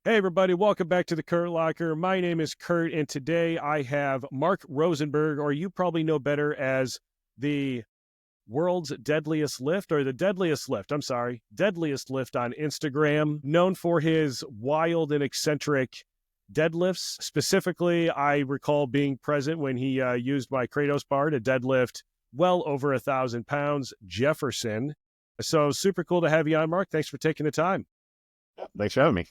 Hey, everybody, welcome back to the Kurt Locker. My name is Kurt, and today I have Mark Rosenberg, or you probably know better as the world's deadliest lift, or the deadliest lift. I'm sorry, deadliest lift on Instagram, known for his wild and eccentric deadlifts. Specifically, I recall being present when he used my Kratos bar to deadlift well over 1,000 pounds, Jefferson. So super cool to have you on, Mark. Thanks for taking the time. Thanks for having me.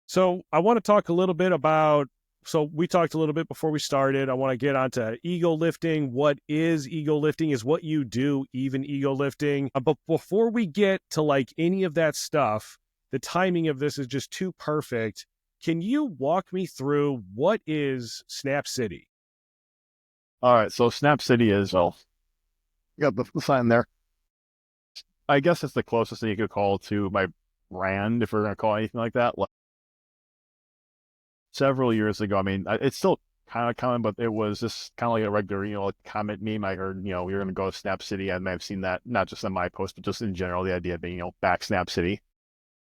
So I want to talk a little bit about, so we talked a little bit before we started. I want to get onto ego lifting. What is ego lifting? Is what you do even ego lifting? But before we get to like any of that stuff, the timing of this is just too perfect. Can you walk me through what is Snap City? All right, so Snap City is, well, you got the sign there. I guess it's the closest thing you could call to my brand, if we're going to call it anything like that. Like, several years ago, I mean, it's still kind of common, but it was just kind of like a regular, like comment meme. I heard, we were going to go to Snap City. I may have seen that, not just on my post, but just in general, the idea of being, back Snap City.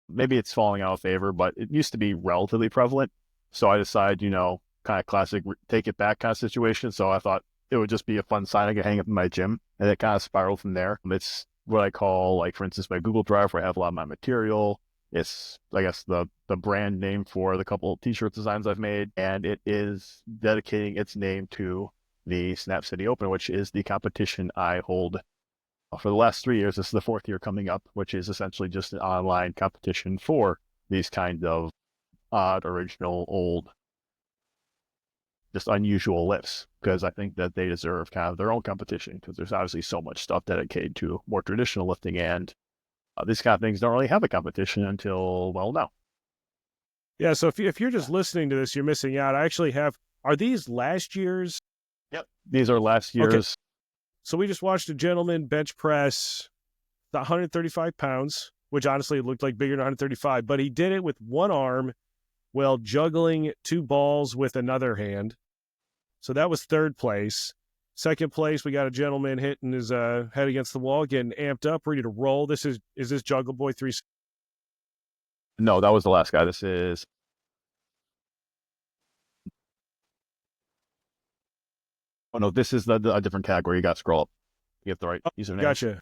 Maybe it's falling out of favor, but it used to be relatively prevalent. So I decided, kind of classic take it back kind of situation. So I thought it would just be a fun sign I could hang up in my gym, and it kind of spiraled from there. It's what I call, like, for instance, my Google Drive, where I have a lot of my material. It's, I guess, the brand name for the couple of t-shirt designs I've made, and it is dedicating its name to the Snap City Open, which is the competition I hold for the last 3 years. This is the fourth year coming up, which is essentially just an online competition for these kind of odd, original, old, just unusual lifts, because I think that they deserve kind of their own competition, because there's obviously so much stuff dedicated to more traditional lifting, and these kind of things don't really have a competition until, well, now. Yeah, so if you're just listening to this, you're missing out. I actually have, are these last year's? Yep. These are last Okay, year's. so we just watched a gentleman bench press the 135 pounds, which honestly looked like bigger than 135, but he did it with one arm while juggling two balls with another hand. So that was third place. Second place, we got a gentleman hitting his head against the wall, getting amped up, ready to roll. Is this Juggle Boy 3? No, that was the last guy. This is, oh no, this is a different category. You got to scroll up. You get the right username. Gotcha.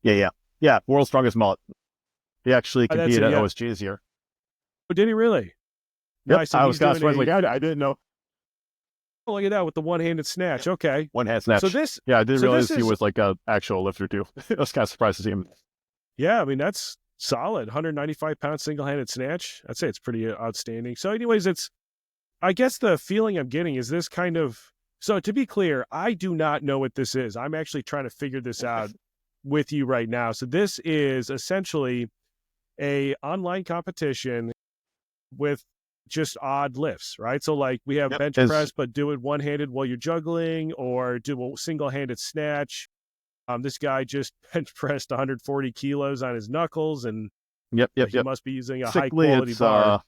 Yeah. World's Strongest Mullet. He actually That's competed it, at yeah. OSG this year. Oh, did he really? Yep. Nice. And I was he's kind of doing surprised. Like, I didn't know. oh, look at that with the one-handed snatch. Okay. One hand snatch. So this, Yeah, I didn't so realize this he is, was like an actual lifter too. I was kind of surprised to see him. yeah, I mean, that's solid. 195-pound single-handed snatch. I'd say it's pretty outstanding. So anyways, I guess the feeling I'm getting is this kind of, so to be clear, I do not know what this is. I'm actually trying to figure this out with you right now. So this is essentially a online competition with just odd lifts, right? So like we have Yep. bench press, but do it one-handed while you're juggling, or do a single-handed snatch. This guy just bench pressed 140 kilos on his knuckles, and Yep. he must be using a Basically, high-quality bar.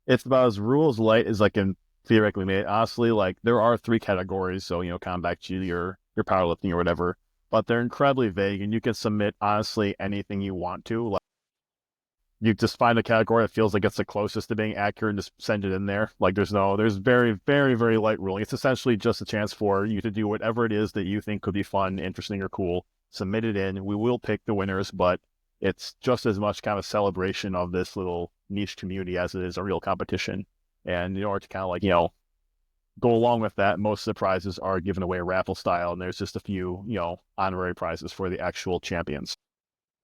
it's about as rules light as I can theoretically made. Honestly, like, there are three categories, so combat to your powerlifting or whatever, but they're incredibly vague, and you can submit honestly anything you want to. Like, you just find a category that feels like it's the closest to being accurate and just send it in there. Like, there's very, very, very light ruling. It's essentially just a chance for you to do whatever it is that you think could be fun, interesting, or cool. Submit it in. We will pick the winners, but it's just as much kind of a celebration of this little niche community as it is a real competition. And in order to kind of, like, go along with that, most of the prizes are given away raffle style, and there's just a few, honorary prizes for the actual champions.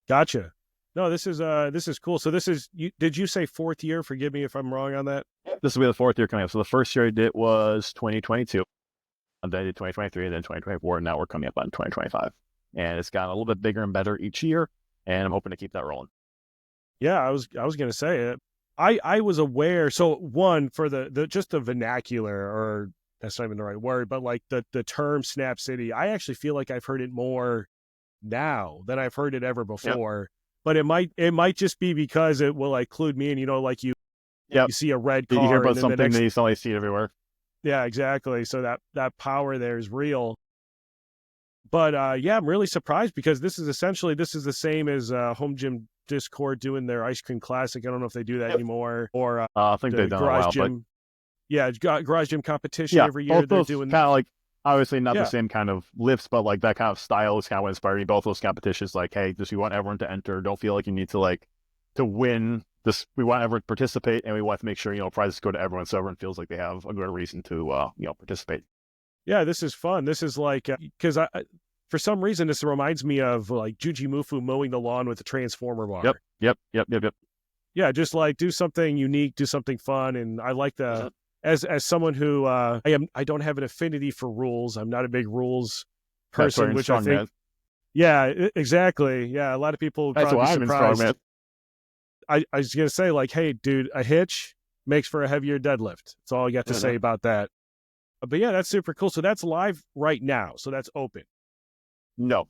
Gotcha. No, this is cool. So this is, did you say fourth year? Forgive me if I'm wrong on that. This will be the fourth year coming up. So the first year I did was 2022, and then I did 2023, and then 2024, and now we're coming up on 2025. And it's gotten a little bit bigger and better each year, and I'm hoping to keep that rolling. Yeah, I was gonna say it. I was aware. So one, for the just the vernacular, or that's not even the right word, but like the term Snap City, I actually feel like I've heard it more now than I've heard it ever Yep. before. But it might just be because it will like clue me in, like you Yep. see a red You hear car about and then the something next, that you suddenly see it everywhere. yeah, exactly. So that power there is real. But yeah, I'm really surprised because this is the same as home gym Discord doing their ice cream classic. I don't know if they do that anymore, or I think the they've done a garage while, but gym. Yeah, garage gym competition yeah, every year. both They're those doing. kind of like obviously not the Yeah, same kind of lifts, but like that kind of style is kind of what inspired me. Both those competitions, like, hey, just we want everyone to enter. Don't feel like you need to like to win this. We want everyone to participate, and we want to make sure prizes go to everyone, so everyone feels like they have a good reason to participate. yeah. This is fun. This is like because for some reason this reminds me of like Juji Mufu mowing the lawn with the transformer bar. Yep. Yeah, just like do something unique, do something fun, and I like the. Mhm. As someone who I don't have an affinity for rules. I'm not a big rules That's why person, you're in which I think. Strongman. Yeah, exactly. Yeah, a lot of people would That's probably be why I'm in surprised. Strongman. I was gonna say like, hey, dude, a hitch makes for a heavier deadlift. That's all I got to say about that. But yeah, that's super cool. So that's live right now. So that's open. No,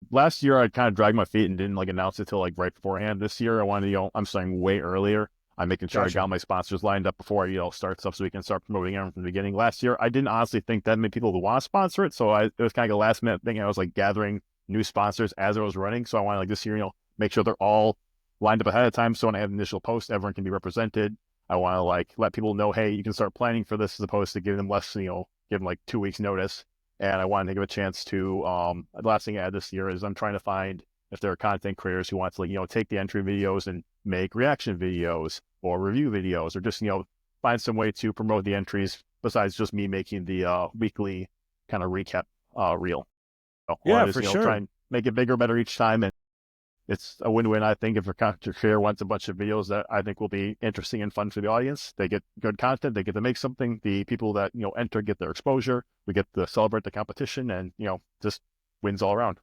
last year I kind of dragged my feet and didn't like announce it till like right beforehand. This year I wanted I'm starting way earlier. I'm making sure I Gotcha. got my sponsors lined up before I start stuff so we can start promoting everything from the beginning. Last year I didn't honestly think that many people would want to sponsor it, so it was kind of like a last minute thing. I was like gathering new sponsors as I was running, so I wanted like this year make sure they're all lined up ahead of time, so when I have an initial post everyone can be represented. I want to like let people know, hey, you can start planning for this as opposed to giving them less, give them like 2 weeks notice. And I wanted to give a chance to the last thing I had this year is I'm trying to find if there are content creators who want to like take the entry videos and make reaction videos or review videos, or just find some way to promote the entries besides just me making the weekly kind of recap reel. So I Yeah, want to for just try sure. and make it bigger, better each time, and it's a win-win. I think if a content creator wants a bunch of videos that I think will be interesting and fun for the audience, they get good content, they get to make something. The people that enter get their exposure. We get to celebrate the competition, and just wins all around.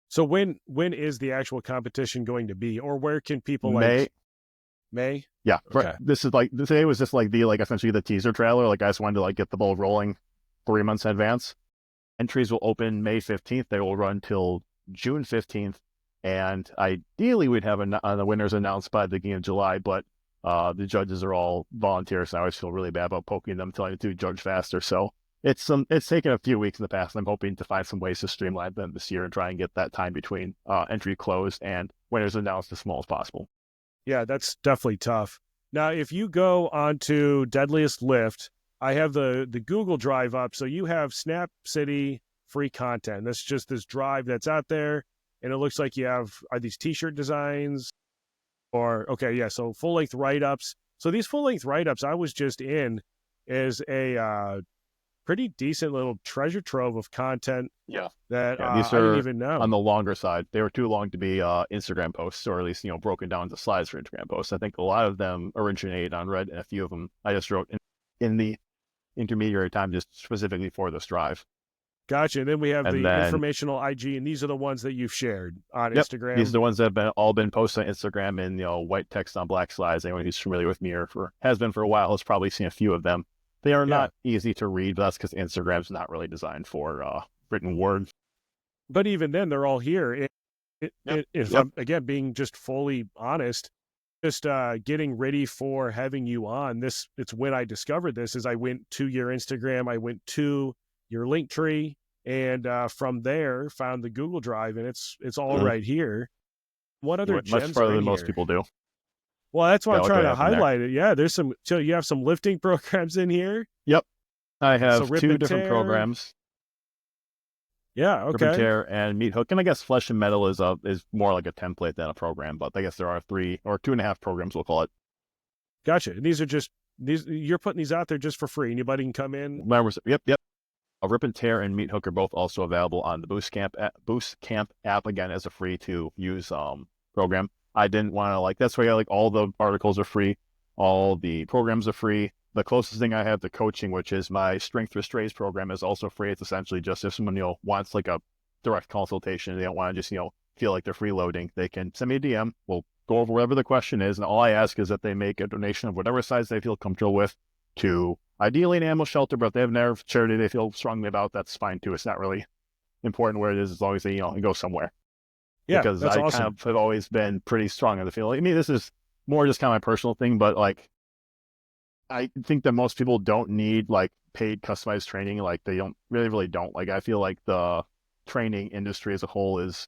So when is the actual competition going to be, or where can people May, like May? yeah. Okay, This is like today was just like essentially the teaser trailer. Like I just wanted to like get the ball rolling 3 months in advance. Entries will open May 15th. They will run till June 15th. And ideally, we'd have the winners announced by the beginning of July, but the judges are all volunteers, and I always feel really bad about poking them, telling them to judge faster. So it's taken a few weeks in the past, and I'm hoping to find some ways to streamline them this year and try and get that time between entry closed and winners announced as small as possible. yeah, that's definitely tough. Now, if you go onto Deadliest Lift, I have the Google Drive up, so you have Snap City free content. That's just this drive that's out there, and it looks like you have are these T-shirt designs or okay, yeah, so full length write ups. So these full length write ups, I was just in is a pretty decent little treasure trove of content Yeah. that Yeah, these I didn't are even on know. the longer side. They were too long to be Instagram posts, or at least broken down into slides for Instagram posts. I think a lot of them originate on Reddit, and a few of them I just wrote in the intermediary time just specifically for this drive. Gotcha. And then we have And the then, informational IG, and these are the ones that you've shared on yep, these are Instagram. the ones that have all been posted on Instagram in white text on black slides. Anyone who's familiar with me or has been for a while has probably seen a few of them. They are Yeah. not easy to read, but that's because Instagram's not really designed for written word. But even then, they're all here. Yep. If Yep. I'm, again, being just fully honest, just getting ready for having you on this, it's when I discovered this is I went to your Instagram, I went to your link tree, and from there found the Google Drive, and it's all Mhm. right here. What You other went much gems are further in than most here? people do. Well, that's why Yeah, I'm look what trying to happened there. highlight it. Yeah, there's some. So you have some lifting programs in here. Yep. I So have rip two and different tear. programs, Yeah. Rip and Okay. Tear and Meat Hook. And I guess Flesh and Metal is more like a template than a program, but I guess there are 3 or 2.5 programs, we'll call it. Gotcha. And these are just these. You're putting these out there just for free. Anybody can come in. Yep. A Rip and Tear and Meat Hook are both also available on the Boost Camp app again as a free to use program. I didn't want to that's why all the articles are free, all the programs are free. The closest thing I have to coaching, which is my Strength Restraints program, is also free. It's essentially just if someone wants like a direct consultation, they don't want to just feel like they're freeloading, they can send me a DM. We'll go over whatever the question is, and all I ask is that they make a donation of whatever size they feel comfortable with to ideally an animal shelter, but if they have an charity they feel strongly about, that's fine too. It's not really important where it is as long as they, it goes somewhere. Yeah, Because that's I kind awesome. of have always been pretty strong on the field. I mean, this is more just kind of my personal thing, but I think that most people don't need paid customized training. They don't really don't. I feel like the training industry as a whole is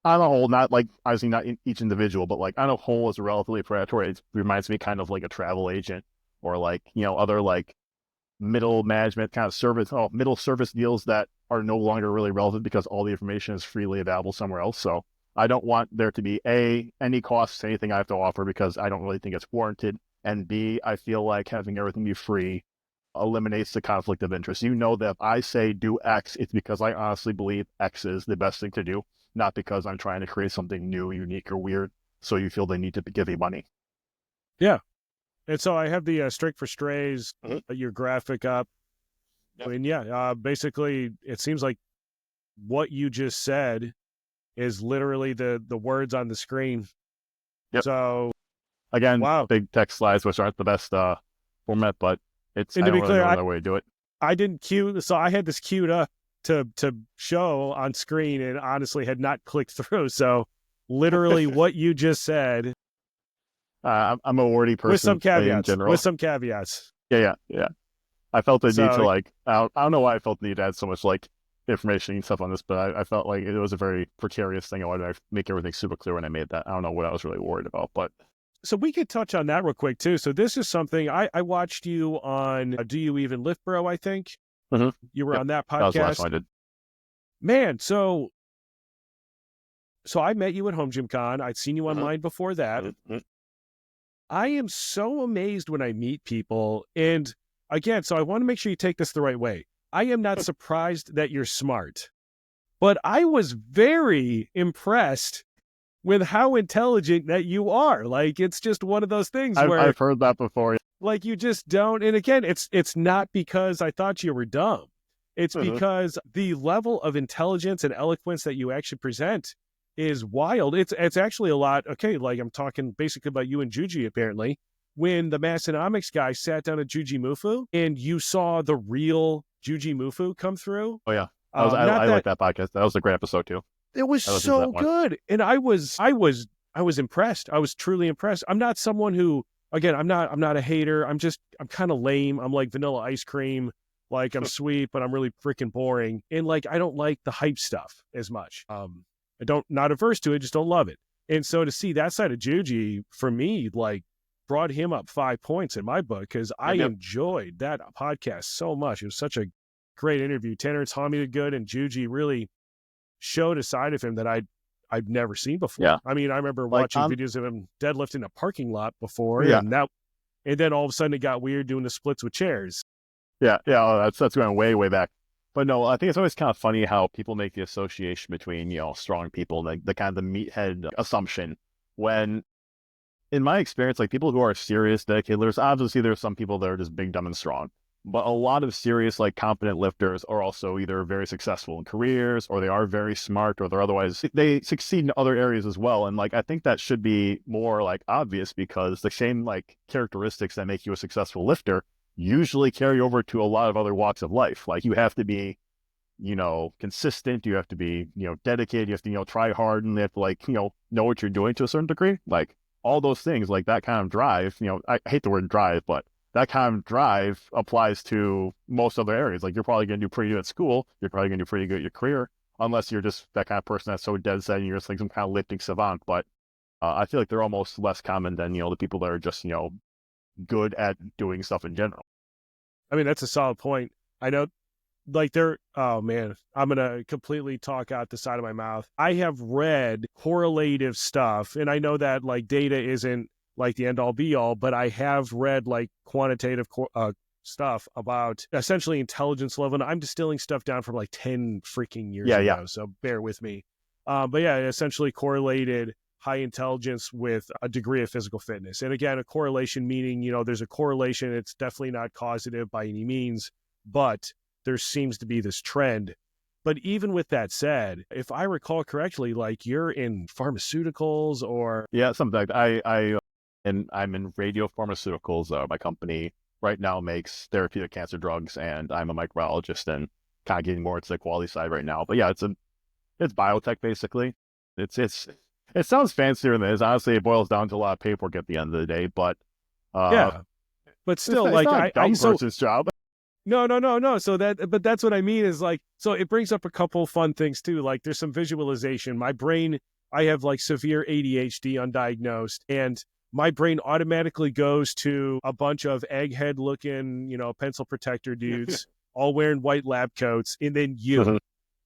on a whole, not like obviously not in each individual, but like on a whole is relatively predatory. It reminds me kind of like a travel agent or like, other like middle management kind of service, middle service deals that are no longer really relevant because all the information is freely available somewhere else. So I don't want there to be any cost to anything I have to offer because I don't really think it's warranted. And B, I feel like having everything be free eliminates the conflict of interest. You know that if I say do X, it's because I honestly believe X is the best thing to do, not because I'm trying to create something new, unique, or weird. So you feel they need to give you money. Yeah. And so I have the Strike for Strays, Mhm. your graphic up. Yep. I mean, yeah, basically it seems like what you just said is literally the words on the screen. Yep. So, Again, wow. big text slides, which aren't the best format, but And I to don't be really clear, know another way to do it. I didn't cue, so I had this queued up to show on screen and honestly had not clicked through. So literally what you just said I'm a wordy with some person in caveats, general. Yeah. I felt the need to So, like, I don't know why I felt the need to add so much like information and stuff on this, but I felt like it was a very precarious thing. I wanted to make everything super clear when I made that. I don't know what I was really worried about, but so we could touch on that real quick too. So this is something I watched you on Do You Even Lift Bro, I think. mhm. You were Yep, on that that was the last podcast. one I did. Man, so I met you at Home Gym Con. I'd seen you Mhm, online before that. mhm. I am so amazed when I meet people. And again, so I want to make sure you take this the right way. I am not surprised that you're smart, but I was very impressed with how intelligent that you are. Like, it's just one of those things where I've heard that before. like you just don't. And again, it's not because I thought you were dumb. It's Mhm. because the level of intelligence and eloquence that you actually present is wild. It's actually a lot. Okay, like I'm talking basically about you and Juji apparently. When the Massonomics guy sat down at Juji Mufu and you saw the real Juji Mufu come through, Oh yeah, not I like that that podcast. That was a great episode too. it was I listened to so that one. good. And I was impressed. I was truly impressed. I'm not someone who, again, I'm not a hater. I'm kind of lame. I'm like vanilla ice cream. Like I'm sweet, but I'm really freaking boring. And like I don't like the hype stuff as much. I don't not averse to it, just don't love it. And so to see that side of Juji for me, like brought him up 5 points in my book because I Yep. enjoyed that podcast so much. It was such a great interview. Tanner and Tommy did good, and Juji really showed a side of him that I've never seen before. Yeah. I mean, I remember Like watching videos of him deadlifting in a parking lot before, yeah. and then all of a sudden it got weird doing the splits with chairs. Yeah. That's going way back. But no, I think it's always kind of funny how people make the association between, strong people, the kind of the meathead assumption when in my experience, like people who are serious, dedicated lifters, obviously there's some people that are just big, dumb, and strong. But a lot of serious, like competent lifters are also either very successful in careers or they are very smart or they're otherwise they succeed in other areas as well. And like I think that should be more like obvious because the same like characteristics that make you a successful lifter usually carry over to a lot of other walks of life. Like you have to be, consistent, you have to be, dedicated, you have to, try hard and you have to like, know what you're doing to a certain degree. Like all those things, like that kind of drive, I hate the word drive, but that kind of drive applies to most other areas. Like you're probably going to do pretty good at school. You're probably going to do pretty good at your career, unless you're just that kind of person that's so dead set and you're just like some kind of lifting savant. But I feel like they're almost less common than, the people that are just, good at doing stuff in general. I mean, that's a solid point. I know, like oh man, I'm gonna completely talk out the side of my mouth. I have read correlative stuff, and I know that like data isn't like the end all be all, but I have read like quantitative stuff about essentially intelligence level. And I'm distilling stuff down from like 10 freaking years Yeah. ago, so bear with me. But yeah, it essentially correlated high intelligence with a degree of physical fitness. And again, a correlation meaning, there's a correlation. It's definitely not causative by any means, but there seems to be this trend. But even with that said, if I recall correctly, like you're in pharmaceuticals or Yeah, something like that. And I'm in radio pharmaceuticals. My company right now makes therapeutic cancer drugs, and I'm a microbiologist and kind of getting more into the quality side right now. But yeah, it's biotech basically. It sounds fancier than it is. Honestly, it boils down to a lot of paperwork at the end of the day. But uh, yeah, but still it's like not a I dumb so person's job. No. But that's what I mean is like, so it brings up a couple fun things too. Like there's some visualization. My brain, I have like severe ADHD undiagnosed, and my brain automatically goes to a bunch of egghead looking, pencil protector dudes all wearing white lab coats, and then you.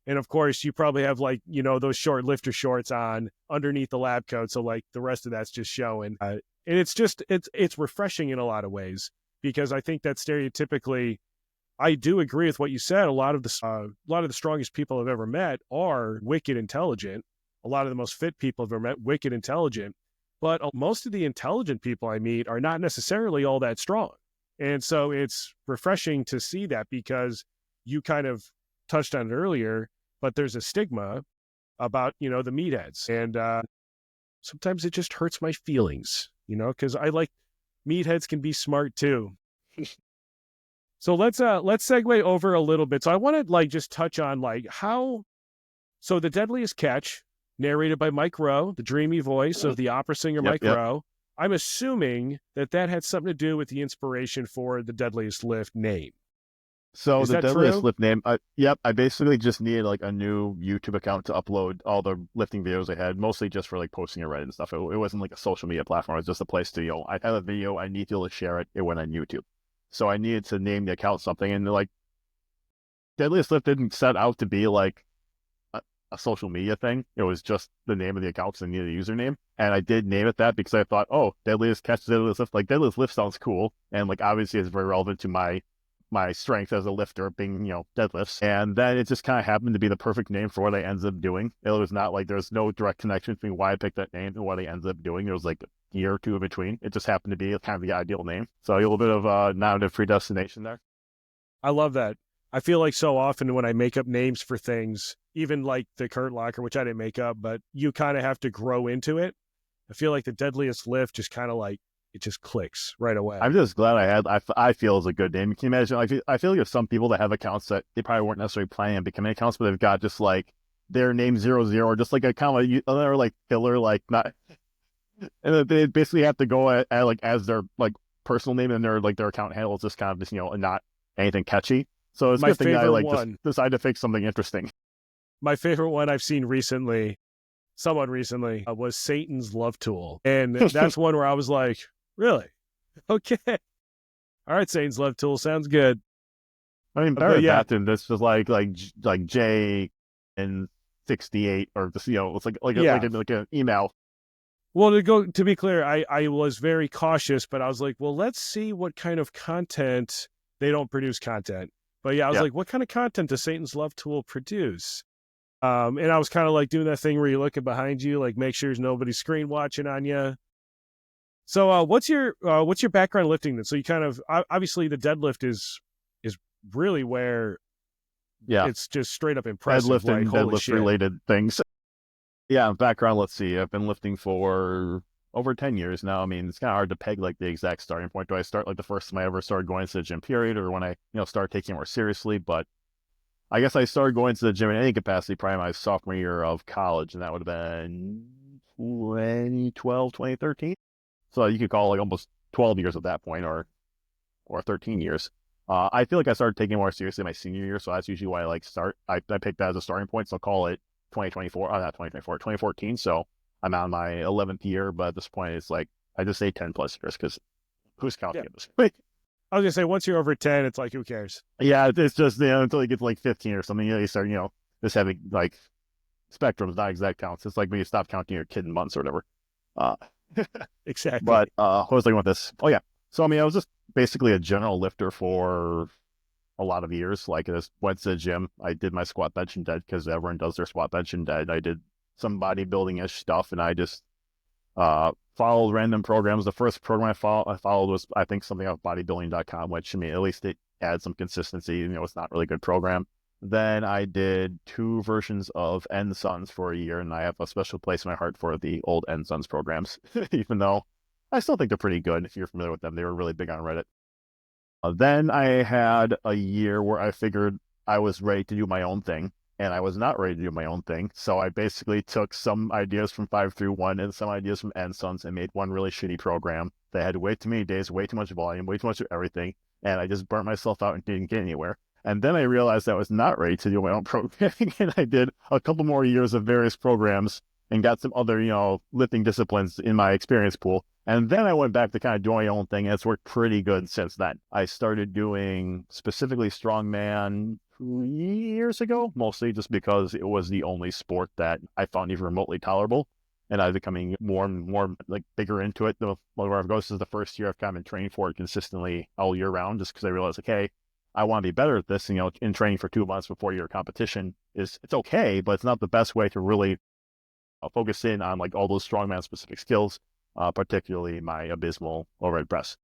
And of course, you probably have like, those short lifter shorts on underneath the lab coat. So like the rest of that's just showing. And it's refreshing in a lot of ways, because I think that stereotypically, I do agree with what you said. A lot of the strongest people I've ever met are wicked intelligent. A lot of the most fit people I've ever met, wicked intelligent. But most of the intelligent people I meet are not necessarily all that strong. And so it's refreshing to see that, because you kind of touched on it earlier, but there's a stigma about, the meatheads. And sometimes it just hurts my feelings, because I like meatheads can be smart too. So let's segue over a little bit. So I want to like just touch on like so the Deadliest Catch, narrated by Mike Rowe, the dreamy voice of the opera singer Mike Rowe. I'm assuming that had something to do with the inspiration for the Deadliest Lift name. So Is the that Deadliest true? Lift name, I basically just needed like a new YouTube account to upload all the lifting videos I had, mostly just for like posting it Reddit and stuff. It wasn't like a social media platform. It was just a place to, I have a video, I need to share it. It went on YouTube. So I needed to name the account something, and like Deadliest Lift didn't set out to be like a social media thing. It was just the name of the account, so I needed a username. And I did name it that because I thought, oh, Deadliest Catch, Deadliest Lift. Like Deadliest Lift sounds cool. And like obviously it's very relevant to my strength as a lifter being, deadlifts. And then it just kind of happened to be the perfect name for what I ended up doing. It was not like there's no direct connection between why I picked that name and what I ended up doing. There was like a year or two in between. It just happened to be kind of the ideal name. So a little bit of narrative predestination there. I love that. I feel like so often when I make up names for things, even like the Kurt Locker, which I didn't make up, but you kind of have to grow into it. I feel like the Deadliest Lift just kind of like, it just clicks right away. I'm just glad I feel it's a good name. Can you imagine? I feel like there's some people that have accounts that they probably weren't necessarily planning on becoming accounts, but they've got just like their name 00, or just like a kind of another like filler, like not, and they basically have to go at like as their like personal name, and their like their account handle is just kind of just not anything catchy. So it's a My good thing that I favorite like just one, decided to fix something interesting. my favorite one I've seen recently, someone recently, was Satan's Love Tool. And that's one where I was like, really? Okay. All right, Satan's Love Tool sounds good. I mean, better But than yeah, that than this is like J and 68, or just it's yeah. like an email. Well, to be clear, I was very cautious, but I was like, well, let's see what kind of content. They don't produce content. But yeah, I was Yeah. like, what kind of content does Satan's Love Tool produce? And I was kind of like doing that thing where you're looking behind you, like make sure there's nobody screen watching on you. So what's your background lifting then? So you kind of obviously the deadlift is really where Yeah. it's just straight up impressive. Deadlift Like and holy deadlift shit. related things. Yeah, background, let's see. I've been lifting for over 10 years now. I mean, it's kind of hard to peg like the exact starting point. Do I start like the first time I ever started going to the gym period, or when I, started taking it more seriously? But I guess I started going to the gym in any capacity probably my sophomore year of college, and that would have been 2012, 2013. So you could call like almost 12 years at that point, or 13 years. I feel like I started taking it more seriously my senior year, so that's usually why I like start. I picked that as a starting point, so I'll call it 2024. Not 2024, 2014. So I'm on my 11th year, but at this point, it's like I just say 10 plus years because who's counting Yeah. at this point? I was gonna say once you're over 10, it's like who cares? Yeah, it's just until you get to like 15 or something, you start just having like spectrums, not exact counts. It's like when you stop counting your kid in months or whatever. Uh, Exactly. but what was I going with this? Oh yeah, so I mean, I was just basically a general lifter for a lot of years. Like I just went to the gym. I did my squat, bench, and dead because everyone does their squat, bench, and dead. I did some bodybuilding-ish stuff, and I just followed random programs. The first program I followed was, I think, something off bodybuilding.com, which, I mean, at least it adds some consistency. It's not really a good program. Then I did 2 versions of End Sons for a year, and I have a special place in my heart for the old End Sons programs, even though I still think they're pretty good. If you're familiar with them, they were really big on Reddit. Then I had a year where I figured I was ready to do my own thing, and I was not ready to do my own thing. So I basically took some ideas from 531 and some ideas from Ensons and made one really shitty program that had way too many days, way too much volume, way too much of everything. and I just burnt myself out and didn't get anywhere. And then I realized I was not ready to do my own programming, and I did a couple more years of various programs and got some other, lifting disciplines in my experience pool. And then I went back to kind of doing my own thing, and it's worked pretty good since then. I started doing specifically Strongman 2 years ago, mostly just because it was the only sport that I found even remotely tolerable. And I was becoming more and more like bigger into it. The longer I've gone, this is the first year I've kind of been training for it consistently all year round, just because I realized, like, hey, I want to be better at this. And, in training for 2 months before your competition it's okay, but it's not the best way to really focus in on like all those strongman specific skills, particularly my abysmal overhead press.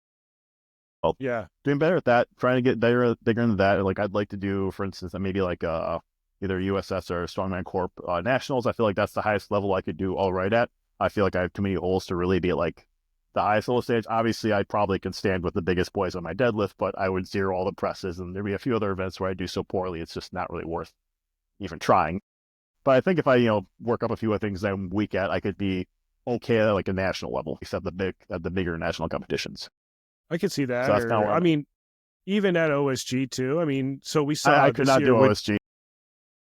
Well, Yeah. doing better at that, trying to get bigger into that. Like I'd like to do, for instance, maybe like either USS or Strongman Corp Nationals. I feel like that's the highest level I could do all right at. I feel like I have too many holes to really be at like the highest level stage. Obviously, I probably can stand with the biggest boys on my deadlift, but I would zero all the presses, and there'd be a few other events where I do so poorly, it's just not really worth even trying. But I think if I, work up a few other things I'm weak at, I could be okay at like a national level, except the bigger national competitions. I could see that. So that's kind of where I mean, even at OSG too. I mean, so we saw I could this not year do with, OSG.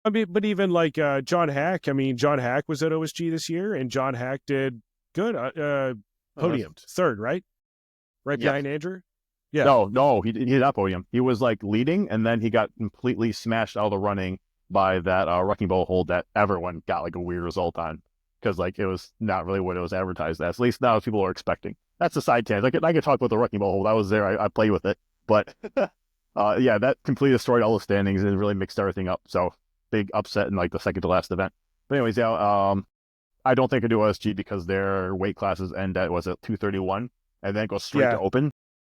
I mean, but even like John Hack. I mean, John Hack was at OSG this year, and John Hack did good. Podiumed third, right? Right Yes. behind Andrew. Yeah. No, he did not podium. He was like leading, and then he got completely smashed out of the running by that wrecking ball hold that everyone got like a weird result on, because like it was not really what it was advertised as. At least now people are expecting. That's a side tangent. I could talk about the wrecking ball hold. I was there. I played with it, but yeah, that completely destroyed all the standings and really mixed everything up. So big upset in like the second to last event. But anyways, yeah, I don't think I do OSG because their weight classes end at, was it 231, and then go straight to open.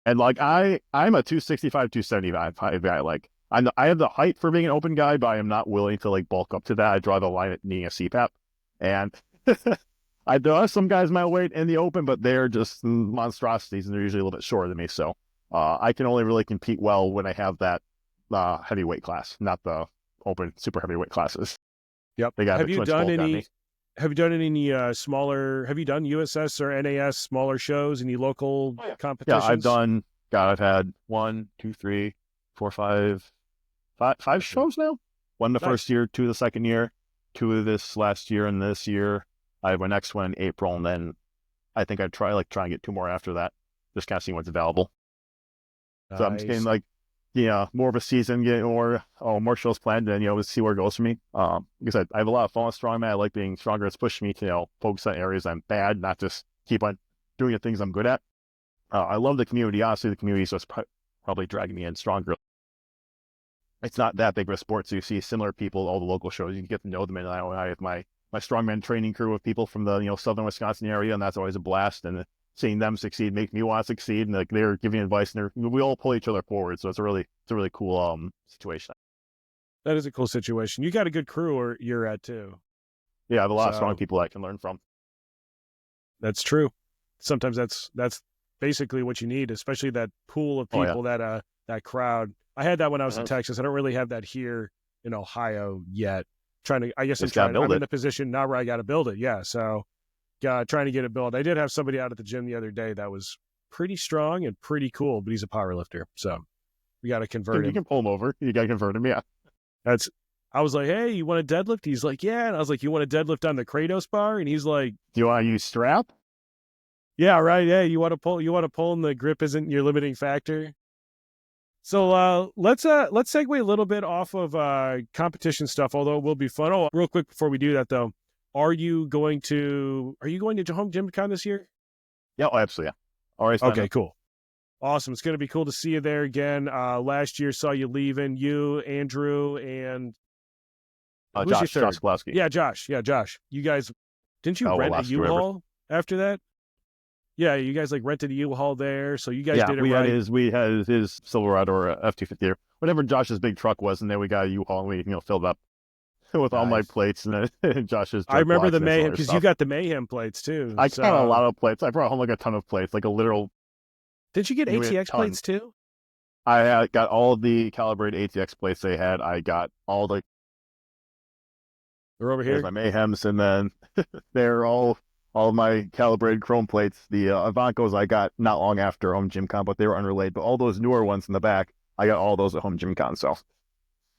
And like I'm a 265, 275 guy. Like I have the height for being an open guy, but I am not willing to like bulk up to that. I draw the line at needing a CPAP, and I do have some guys my weight in the open, but they're just monstrosities, and they're usually a little bit shorter than me. So I can only really compete well when I have that heavyweight class, not the open super heavyweight classes. Yep. They got Have too you much done bulk on any? me. Have you done any smaller? Have you done USS or NAS smaller shows? Any local Yeah, competitions? I've done. God, I've had 1, 2, 3, 4, 5 shows now. One the Nice. first year, 2 the second year, 2 of this last year, and this year I have my next one in April, and then I think I'd try and get 2 more after that. Just kind of seeing what's available. So I'm just getting Nice. like more of a season, getting more shows planned, and we'll see where it goes for me. Because I have a lot of fun with strongman. I like being stronger. It's pushed me to focus on areas I'm bad, not just keep on doing the things I'm good at. I love the community, honestly, the community, so it's probably dragging me in stronger. It's not that big of a sport, so you see similar people at all the local shows. You can get to know them, and I have my strongman training crew of people from the southern Wisconsin area, and that's always a blast. And seeing them succeed make me want to succeed, and like they're giving advice, and we all pull each other forward. So it's a really cool situation. That is a cool situation. You got a good crew, or you're at too. Yeah, I have a lot of strong So people I can learn from. that's true. Sometimes that's basically what you need, especially that pool of Oh, yeah. people, that crowd. I had that when I was in Mhm. Texas. I don't really have that here in Ohio yet. I guess Just gotta build I'm it. in a position now where I got to build it. Yeah. So, trying to get it built. I did have somebody out at the gym the other day that was pretty strong and pretty cool, but he's a power lifter. So we got to convert You him. can pull him over. You got to convert him. Yeah. I was like, hey, you want a deadlift? He's like, yeah. And I was like, you want a deadlift on the Kratos bar? And he's like, Do you want to use strap? yeah, right. Yeah. You want to pull and the grip isn't your limiting factor. So let's segue a little bit off of competition stuff, although it will be fun. Oh, real quick before we do that though, are you going to home gym con this year? Yeah, absolutely. Yeah. All right. Okay, cool. Awesome. It's going to be cool to see you there again. Last year saw you leaving, you, Andrew, and who's your Josh third? Sklowski. Yeah, Josh. Yeah, Josh. You guys, didn't you rent a U-Haul after that? Yeah, you guys like rented a U-Haul there, so you guys did it right. We had his Silverado or F-250 or whatever Josh's big truck was, and then we got a U-Haul and we filled up with all my plates and then Josh's. I remember the and Mayhem because you got the Mayhem plates too. I got a lot of plates. I brought home like a ton of plates, like a literal. Did you get ATX plates too? I got all of the calibrated ATX plates they had. I got all the. They're over here. My Mayhems, and then they're all all of my calibrated chrome plates. The Avancos I got not long after home gym con, but they were unrelated. But all those newer ones in the back, I got all those at home gym con. So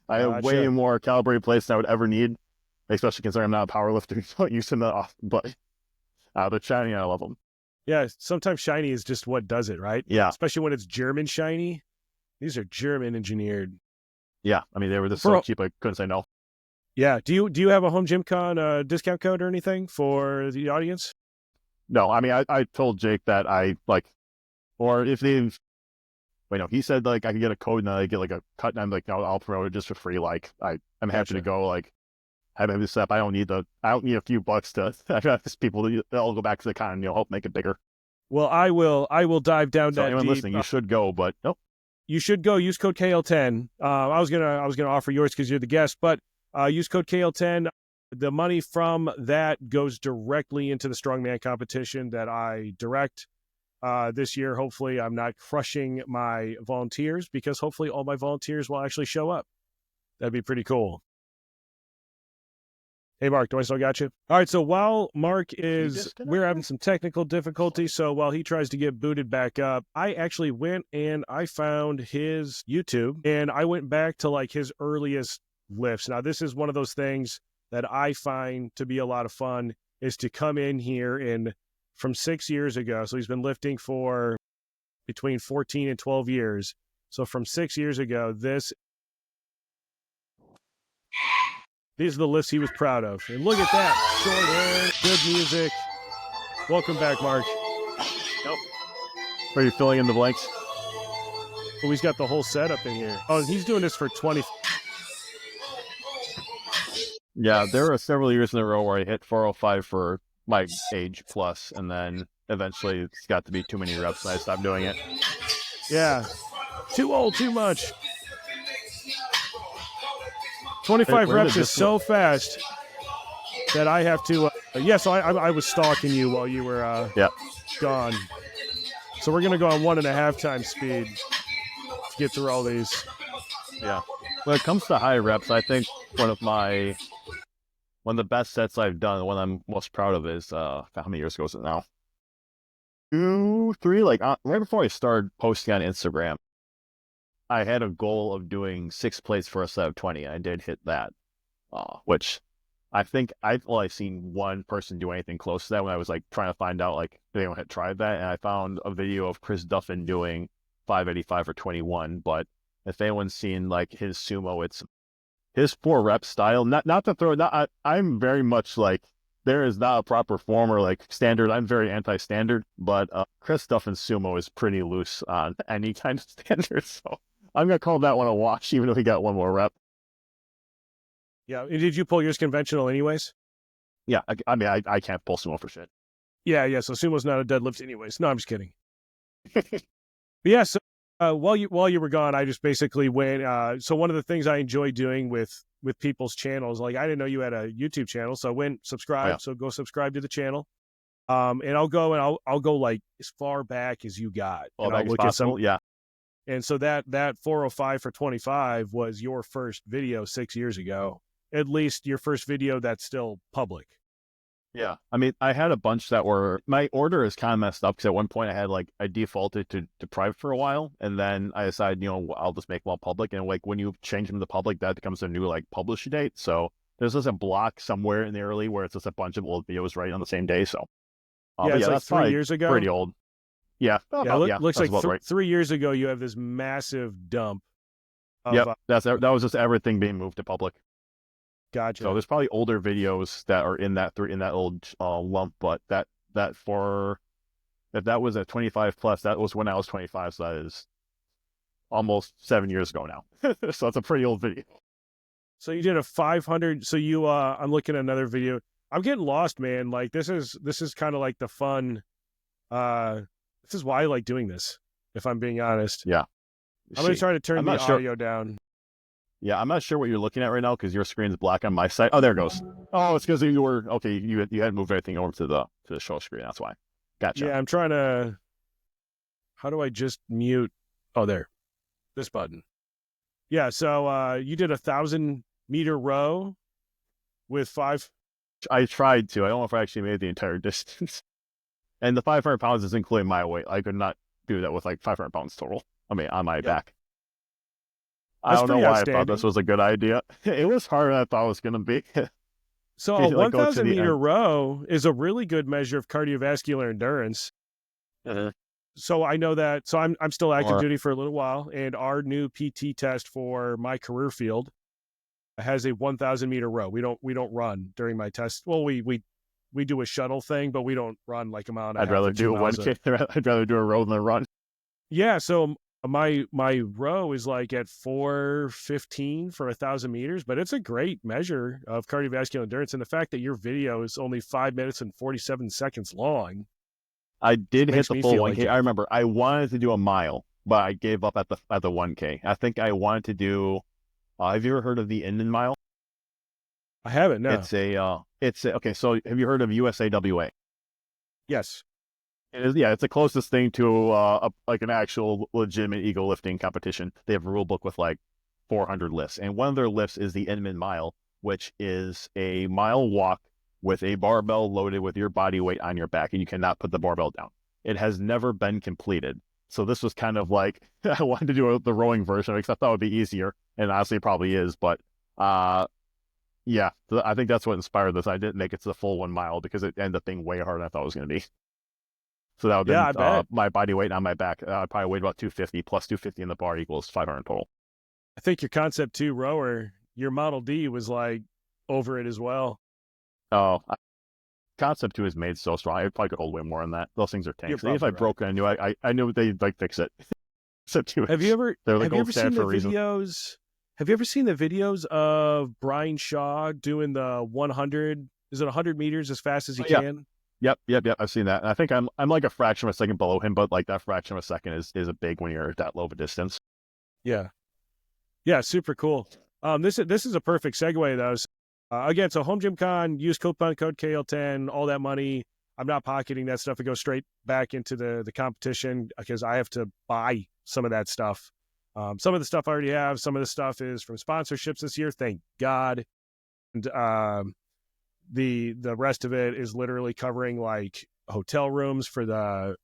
I have way Gotcha. more calibrated plates than I would ever need, especially considering I'm not a power lifter. So used to that often, but they're shiny. I love them. Yeah, sometimes shiny is just what does it, right? Yeah, Especially when it's German shiny. These are German engineered. yeah. I mean, they were just so cheap. I couldn't say no. Yeah. Do you have a home gym con discount code or anything for the audience? No, I mean, I told Jake that I like, or if they've, wait, no, he said like I could get a code and then I get like a cut, and I'm like, no, I'll promote it just for free. Like I'm happy to go. Like have this step. I don't need a few bucks to. I got this people. I'll go back to the con. Help make it bigger. Well, I will dive down So that anyone deep. listening, you should go. But nope. You should go. Use code KL10. I was gonna offer yours because you're the guest, but use code KL10. The money from that goes directly into the Strongman competition that I direct this year. Hopefully, I'm not crushing my volunteers because hopefully all my volunteers will actually show up. That'd be pretty cool. Hey, Mark, do I still got you? All right, so while Mark we're having some technical difficulties, so while he tries to get booted back up, I actually went and I found his YouTube, and I went back to like his earliest lifts. Now, this is one of those things that I find to be a lot of fun, is to come in here and from 6 years ago, so he's been lifting for between 14 and 12 years. So from 6 years ago, these are the lifts he was proud of. And look at that. Short hair, good music. Welcome back, Mark. Nope. Are you filling in the blanks? Oh, he's got the whole setup in here. Oh, he's doing this for 20. Yeah, there were several years in a row where I hit 405 for my age plus, and then eventually it's got to be too many reps, and I stopped doing it. Yeah. Too old, too much. 25 reps is so fast that I have to. So I was stalking you while you were gone. So we're going to go on 1.5 times speed to get through all these. Yeah. When it comes to high reps, I think one of the best sets I've done, the one I'm most proud of is, how many years ago is it now? 2, 3, like right before I started posting on Instagram, I had a goal of doing 6 plates for a set of 20. I did hit that, which I think I've only seen one person do anything close to that when I was like trying to find out like if anyone had tried that, and I found a video of Chris Duffin doing 585 or 21. But if anyone's seen like his sumo, it's his 4-rep style. Not to throw. I'm very much like there is not a proper form or like standard. I'm very anti-standard, but Chris Duffin's sumo is pretty loose on any kind of standard. So I'm gonna call that one a wash, even if he got one more rep. Yeah. Did you pull yours conventional anyways? Yeah, I mean, I can't pull sumo for shit. Yeah. So sumo's not a deadlift anyways. No, I'm just kidding. But yeah. So while you were gone, I just basically went. So one of the things I enjoy doing with people's channels, like I didn't know you had a YouTube channel, so I went subscribe. Oh, yeah. So go subscribe to the channel. And I'll go like as far back as you got. All and back I'll look as possible. Yeah. And so that 405 for 25 was your first video 6 years ago. At least your first video that's still public. Yeah. I mean, I had a bunch that were, my order is kind of messed up because at one point I defaulted to private for a while, and then I decided, I'll just make them all public. And like when you change them to public, that becomes a new like publish date. So there's just a block somewhere in the early where it's just a bunch of old videos right on the same day. So yeah, it's like that's 3 years ago. Pretty old. Yeah. Looks like right. 3 years ago you have this massive dump. Yep. That was just everything being moved to public. Gotcha. So there's probably older videos that are in that old lump, but if that was at 25 plus, that was when I was 25, so that is almost 7 years ago now. So it's a pretty old video. So you did a 500. So you, I'm looking at another video. I'm getting lost, man. Like this is kind of like the fun. This is why I like doing this, if I'm being honest. Yeah. I'm going to try to turn the audio down. Yeah, I'm not sure what you're looking at right now because your screen's black on my side. Oh, there it goes. Oh, it's because you had moved everything over to the show screen. That's why. Gotcha. Yeah, I'm trying to. How do I just mute? Oh, there. This button. Yeah, so you did 1,000-meter row with 5. I tried to. I don't know if I actually made the entire distance. And the 500 pounds is including my weight. I could not do that with like 500 pounds total. I mean, on my Yep. back. I That's don't know pretty why I thought this outstanding. was a good idea. It was harder than I thought it was going to be. So a You like go to 1,000 the meter end. row is a really good measure of cardiovascular endurance. So I know that. So I'm still active Or duty for a little while, and our new PT test for my career field has a 1,000 meter row. We don't run during my test. Well, we do a shuttle thing, but we don't run like a mile and a I'd half rather or 2 do a miles. 1K. I'd rather do a row than a run. Yeah. So my row is like at 4:15 for 1,000 meters, but it's a great measure of cardiovascular endurance. And the fact that your video is only 5 minutes and 47 seconds long I did hit makes the me full feel like 1K. I it. remember I wanted to do a mile, but I gave up at the 1K. I think I wanted to do. Have you ever heard of the Inman Mile? I haven't. No. Okay. So have you heard of USAWA? Yes. It is, yeah, it's the closest thing to like an actual legitimate ego lifting competition. They have a rule book with like 400 lifts, and one of their lifts is the Inman Mile, which is a mile walk with a barbell loaded with your body weight on your back, and you cannot put the barbell down. It has never been completed, so this was kind of like I wanted to do the rowing version because I thought it would be easier, and honestly, it probably is, but uh, yeah, I think that's what inspired this. I didn't make it to the full 1 mile because it ended up being way harder than I thought it was going to be. So that would Yeah, have I been bet. my body weight on my back. I probably weighed about 250 plus 250 in the bar equals 500 total. I think your Concept 2 rower, your Model D was like over it as well. Oh, Concept 2 is made so strong. I probably could hold way more than that. Those things are You're tanks. Even if I probably right. broke it, I knew they'd like fix it. Concept 2 Have you is, ever they're the have you gold ever seen standard for the a reason. videos? Have you ever seen the videos of Brian Shaw doing the 100? Is it 100 meters as fast as he Oh, yeah. can? Yep. I've seen that. And I think I'm like a fraction of a second below him, but like that fraction of a second is a big when you're at that low of a distance. Yeah. Yeah, super cool. This is a perfect segue though. So, again, so Home Gym Con, use coupon code KL10, all that money. I'm not pocketing that stuff. It goes straight back into the competition because I have to buy some of that stuff. Some of the stuff I already have. Some of the stuff is from sponsorships this year. Thank God. And the rest of it is literally covering like hotel rooms for the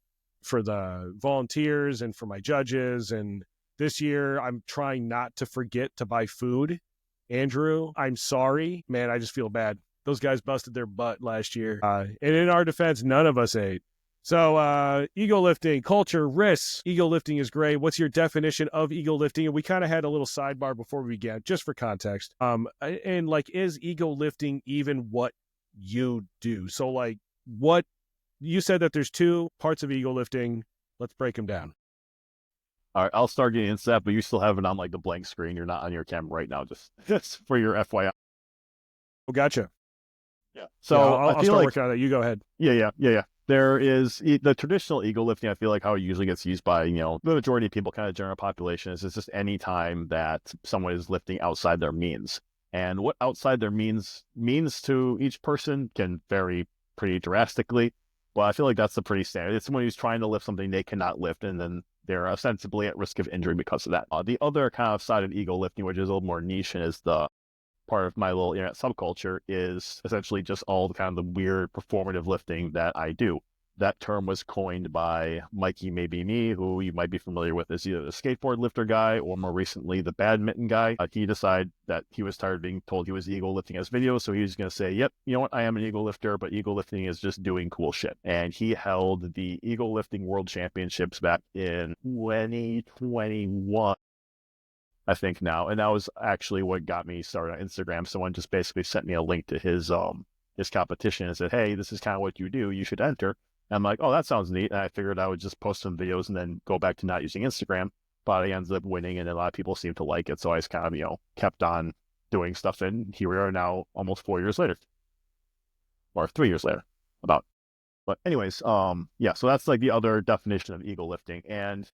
volunteers and for my judges. And this year I'm trying not to forget to buy food. Andrew, I'm sorry, man. I just feel bad. Those guys busted their butt last year. And in our defense, none of us ate. So, ego lifting, culture, risks. Ego lifting is great. What's your definition of ego lifting? And we kind of had a little sidebar before we began, just for context. And like, is ego lifting even what you do? So, like, what you said that there's two parts of ego lifting. Let's break them down. All right, I'll start getting into that, but you still have it on like the blank screen. You're not on your camera right now, just for your FYI. Oh, gotcha. Yeah. Yeah, So I'll, I I'll feel start like working on that. You go ahead. yeah. There is the traditional ego lifting. I feel like how it usually gets used by the majority of people, kind of general population, is it's just any time that someone is lifting outside their means. And what outside their means to each person can vary pretty drastically. But I feel like that's the pretty standard. It's someone who's trying to lift something they cannot lift, and then they're ostensibly at risk of injury because of that. The other kind of side of ego lifting, which is a little more niche and is the part of my little internet subculture, is essentially just all the kind of the weird performative lifting that I do. That term was coined by Mikey Maybe Me, who you might be familiar with as either the skateboard lifter guy or more recently the badminton guy. He decided that he was tired of being told he was ego lifting his videos, so he was going to say, yep, you know what, I am an ego lifter, but ego lifting is just doing cool shit. And he held the ego lifting world championships back in 2021. I think now, and that was actually what got me started on Instagram. Someone just basically sent me a link to his competition and said, "Hey, this is kind of what you do. You should enter." And I'm like, "Oh, that sounds neat." And I figured I would just post some videos and then go back to not using Instagram. But I ended up winning, and a lot of people seemed to like it, so I just kind of kept on doing stuff. And here we are now, almost 4 years later, or 3 years later, about. But anyways, yeah. So that's like the other definition of ego lifting, and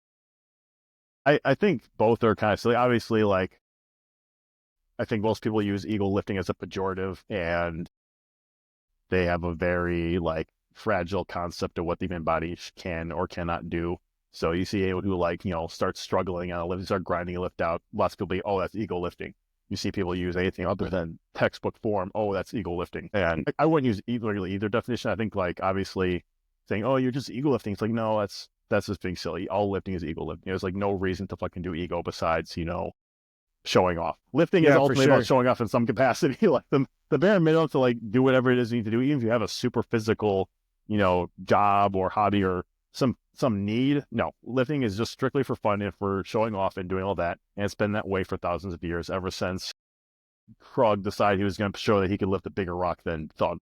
I think both are kind of silly. Obviously, like I think most people use ego lifting as a pejorative, and they have a very like fragile concept of what the human body can or cannot do. So you see anyone who like starts struggling on a lift, start grinding a lift out. Lots of people be, oh, that's ego lifting. you see people use anything other than textbook form. Oh, that's ego lifting. And I wouldn't use either definition. I think like obviously saying, oh, you're just ego lifting. It's like, no, that's just being silly. All lifting is ego lifting. There's like no reason to fucking do ego besides, showing off. Lifting is Yeah, for ultimately sure. about showing off in some capacity. Like the bare minimum to like do whatever it is you need to do, even if you have a super physical, job or hobby or some need. No, lifting is just strictly for fun and for showing off and doing all that. And it's been that way for thousands of years, ever since Krug decided he was going to show that he could lift a bigger rock than Thug.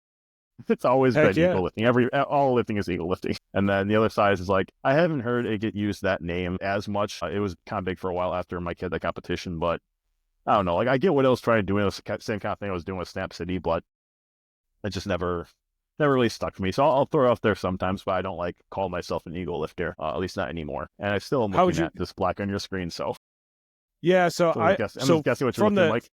It's always Heck been yeah. ego lifting. All lifting is ego lifting. And then the other side is like, I haven't heard it get used that name as much. It was kind of big for a while after Mike had that competition, but I don't know. Like I get what I was trying to do. It was the same kind of thing I was doing with Snap City, but it just never really stuck for me. So I'll throw it out there sometimes, but I don't like call myself an ego lifter, at least not anymore. And I still am How would looking you? at this black on your screen. So, Yeah. So I'm just guessing what you're from looking like.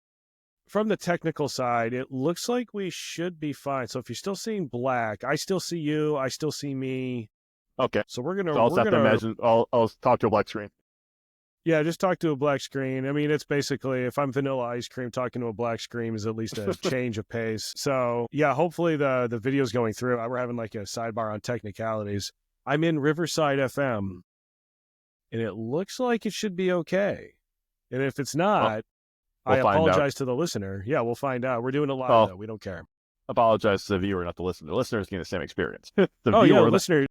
from the technical side, it looks like we should be fine. So if you're still seeing black, I still see you. I still see me. Okay. So we're gonna So I'll have to imagine. I'll talk to a black screen. Yeah, just talk to a black screen. I mean, it's basically if I'm vanilla ice cream, talking to a black screen is at least a change of pace. So yeah, hopefully the video's going through. We're having like a sidebar on technicalities. I'm in Riverside FM, and it looks like it should be okay. And if it's not, We'll I find out. apologize to the listener. Yeah, we'll find out. We're doing it live though. We don't care. Apologize to the viewer, not the listener. The listener is getting the same experience. Yeah, the listener.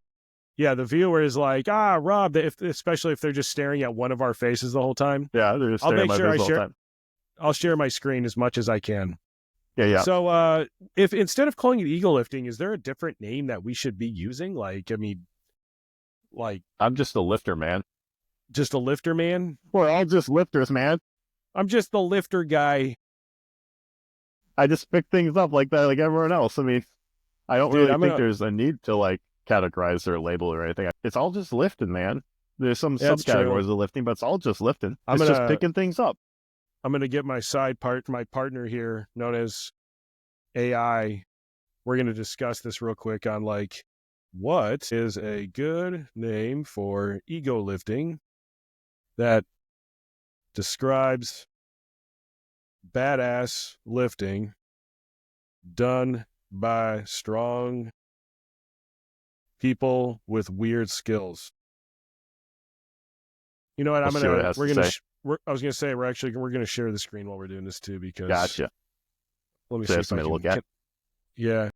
Yeah, the viewer is like, Rob, especially if they're just staring at one of our faces the whole time. Yeah, they're just I'll staring make at my sure face all the time. I'll share my screen as much as I can. Yeah. So if instead of calling it ego lifting, is there a different name that we should be using? Like, I mean, like I'm just a lifter, man. just a lifter man? We're all just lifters, man. I'm just the lifter guy. I just pick things up like that, like everyone else. I mean, I don't really think there's a need to like categorize or label or anything. It's all just lifting, man. There's some subcategories of lifting, but it's all just lifting. It's just picking things up. I'm gonna get my partner here, known as AI. We're gonna discuss this real quick on like what is a good name for ego lifting that describes badass lifting done by strong people with weird skills. You know what? I was gonna say we're gonna share the screen while we're doing this too, because Gotcha. Let me see if I can look at. Yeah. And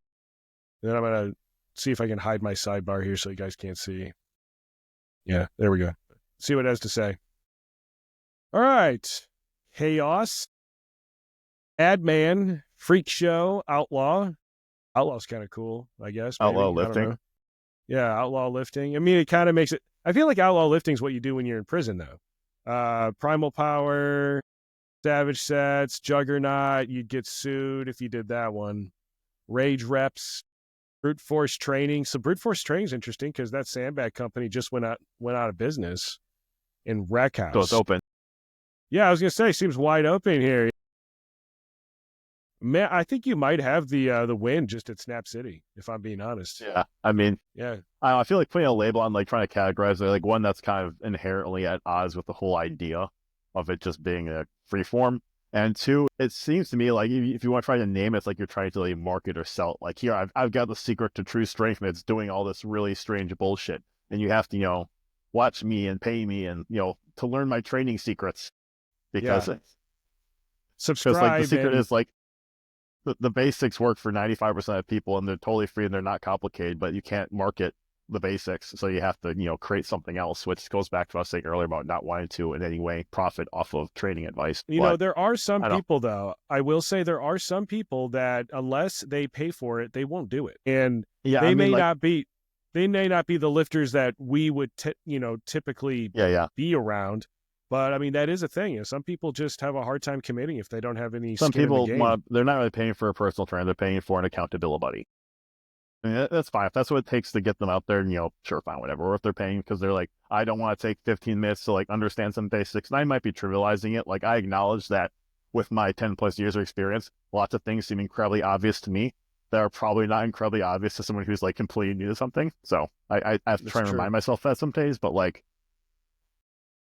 then I'm gonna see if I can hide my sidebar here so you guys can't see. Yeah, there we go. See what it has to say. All right. Chaos. Adman, Freak Show, Outlaw. Outlaw's kind of cool, I guess. Maybe. Outlaw lifting. Yeah, outlaw lifting. I mean, it kind of makes it. I feel like outlaw lifting is what you do when you're in prison, though. Primal Power, Savage Sets, Juggernaut. You'd get sued if you did that one. Rage Reps, Brute Force Training. So Brute Force Training is interesting because that sandbag company just went out of business in Wreck House. So it's open. Yeah, I was gonna say, seems wide open here. Man, I think you might have the win just at Snap City, if I'm being honest. Yeah, I mean, yeah, I feel like putting a label on, like trying to categorize it, like one that's kind of inherently at odds with the whole idea of it just being a free form. And two, it seems to me like if you want to try to name it, it's like you're trying to like market or sell. Like here, I've got the secret to true strength, and it's doing all this really strange bullshit. And you have to, watch me and pay me and, to learn my training secrets. Because subscribe. Because like the secret is like, the basics work for 95% of people and they're totally free and they're not complicated, but you can't market the basics. So you have to, create something else, which goes back to what I was saying earlier about not wanting to in any way profit off of training advice. There are some people, though, I will say there are some people that unless they pay for it, they won't do it. And they may not be the lifters that we would, typically be around. But I mean, that is a thing. Some people just have a hard time committing if they don't have any. Some people in the game. They're not really paying for a personal trainer; they're paying for an accountability buddy. I mean, that's fine if that's what it takes to get them out there. And sure, fine, whatever. Or if they're paying because they're like, I don't want to take 15 minutes to like understand some basics, and I might be trivializing it. Like I acknowledge that with my 10+ years of experience, lots of things seem incredibly obvious to me that are probably not incredibly obvious to someone who's like completely new to something. So I have to try and remind myself that some days, but like.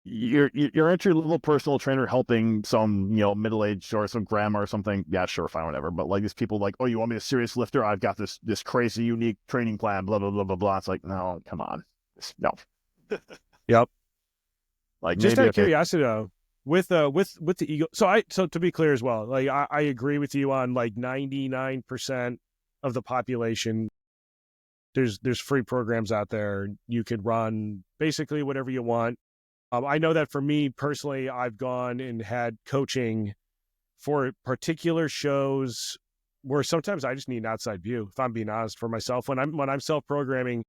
your entry level personal trainer helping some middle aged or some grandma or something. Yeah, sure, fine, whatever. But like these people, like, oh, you want me a serious lifter? I've got this crazy unique training plan. Blah blah blah blah blah. It's like, no, come on, no. Yep. Like Just maybe out of okay, curiosity though, with the ego. So to be clear as well, like I agree with you on like 99% of the population. There's free programs out there. You could run basically whatever you want. I know that for me personally, I've gone and had coaching for particular shows where sometimes I just need an outside view. If I'm being honest for myself, when I'm self programming,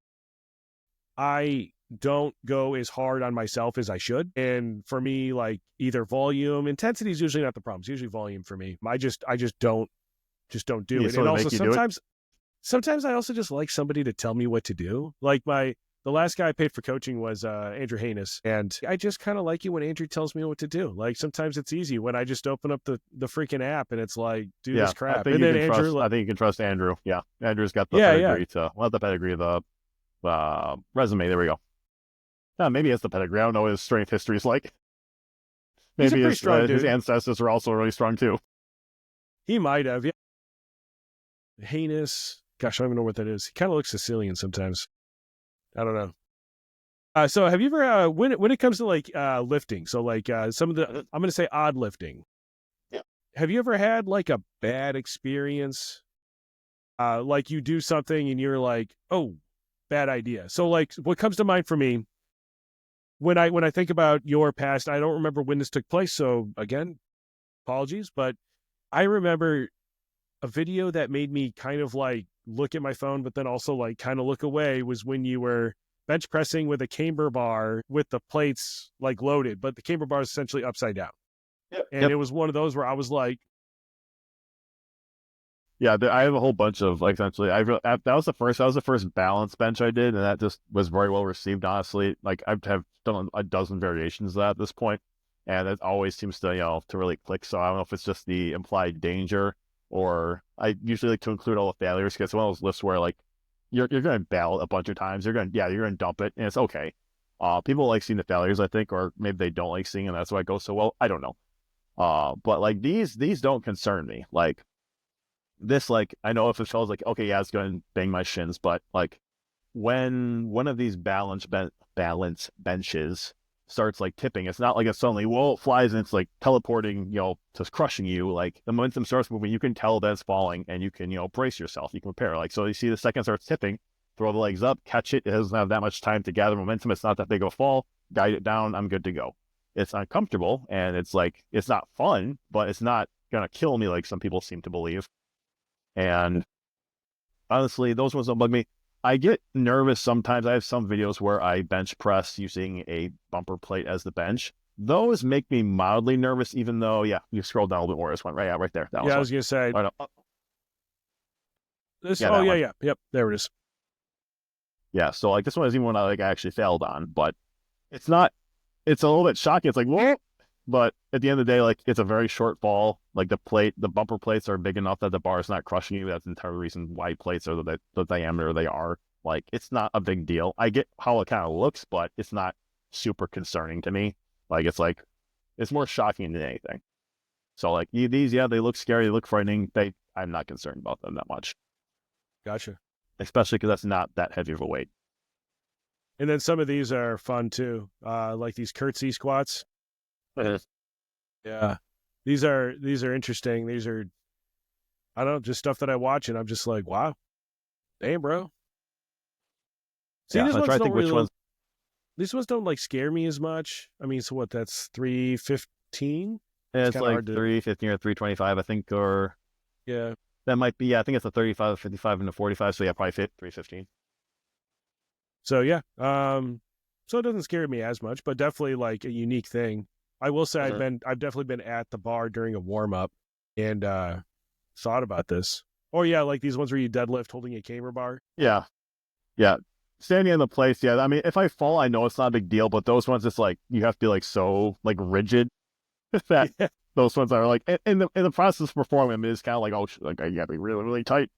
I don't go as hard on myself as I should. And for me, like either volume, intensity is usually not the problem. It's usually volume for me. I just don't do you it. And sort of also make you do it. sometimes I also just like somebody to tell me what to do. Like the last guy I paid for coaching was Andrew Haynes, and I just kind of like it when Andrew tells me what to do. Like sometimes it's easy when I just open up the freaking app and it's like do Yeah, this crap, and then Andrew, I think you can trust Andrew. Yeah, Andrew's got the yeah, pedigree to well, the pedigree, the resume. There we go. Maybe he has the pedigree. I don't know what his strength history is like. he's a Maybe pretty strong his dude. ancestors are also really strong too. He might have, yeah. Haynes, gosh, I don't even know what that is. He kind of looks Sicilian sometimes. I don't know. So have you ever when it comes to like lifting, so like some of the I'm going to say odd lifting. Yeah. Have you ever had like a bad experience? Like you do something and you're like, oh, bad idea. So like what comes to mind for me when I think about your past, I don't remember when this took place. So again, apologies, but I remember a video that made me kind of like look at my phone, but then also like kind of look away was when you were bench pressing with a camber bar with the plates like loaded, but the camber bar is essentially upside down. Yep. And Yep. it was one of those where I was like, Yeah, I have a whole bunch of like essentially. That was the first balance bench I did, and that just was very well received. Honestly, like I've have done a dozen variations of that at this point, and it always seems to to really click. So I don't know if it's just the implied danger, or I usually like to include all the failures because it's one of those lists where like you're going to bail a bunch of times. You're going to dump it, and it's okay. People like seeing the failures, I think, or maybe they don't like seeing, and that's why it goes so well. I don't know. But like these don't concern me. Like this, like I know if it feels like okay, yeah, it's going to bang my shins, but like when one of these balance benches starts like tipping, it's not like it suddenly it flies and it's like teleporting, to crushing you. Like the momentum starts moving, you can tell that it's falling, and you can brace yourself. You can prepare. Like so, you see the second it starts tipping, throw the legs up, catch it. It doesn't have that much time to gather momentum. It's not that big of a fall. Guide it down. I'm good to go. It's uncomfortable and it's like it's not fun, but it's not gonna kill me like some people seem to believe. And honestly, those ones don't bug me. I get nervous sometimes. I have some videos where I bench press using a bumper plate as the bench. Those make me mildly nervous, even though, yeah, you scroll down a little bit more. This one, right? Yeah, right there. That was yeah, I one. was going to say Right up. this. Yeah, Oh, that yeah, one. yeah. Yep. There it is. Yeah, so like this one is even one I actually failed on, but it's not, it's a little bit shocking. It's like, whoa. But at the end of the day, like it's a very short fall. Like the bumper plates are big enough that the bar is not crushing you. That's the entire reason why plates are the diameter they are. Like it's not a big deal. I get how it kind of looks, but it's not super concerning to me. Like it's more shocking than anything. So like these, yeah, they look scary, they look frightening. I'm not concerned about them that much, Gotcha. especially because that's not that heavy of a weight. And then some of these are fun too, like these curtsy squats. Yeah, these are interesting. These are I don't know, just stuff that I watch and I'm just like, wow, damn, bro. See, Yeah, I'm trying to think which ones. these ones don't like scare me as much. I mean, so what? That's 315. It's It's kind of like hard to, 315 or 325, I think, or yeah, that might be. Yeah, I think it's a 35, 55, and a 45. So yeah, probably fit 315. so yeah, so it doesn't scare me as much, but definitely like a unique thing. I will say Mhm. I've definitely been at the bar during a warm up and thought about this. Or yeah, like these ones where you deadlift holding a camera bar. Yeah, yeah. Standing in the place, yeah. I mean, if I fall, I know it's not a big deal, but those ones, it's like you have to be like so like rigid that Yeah, those ones are like in the process of performing, I mean, it's kind of like like you gotta be really really tight.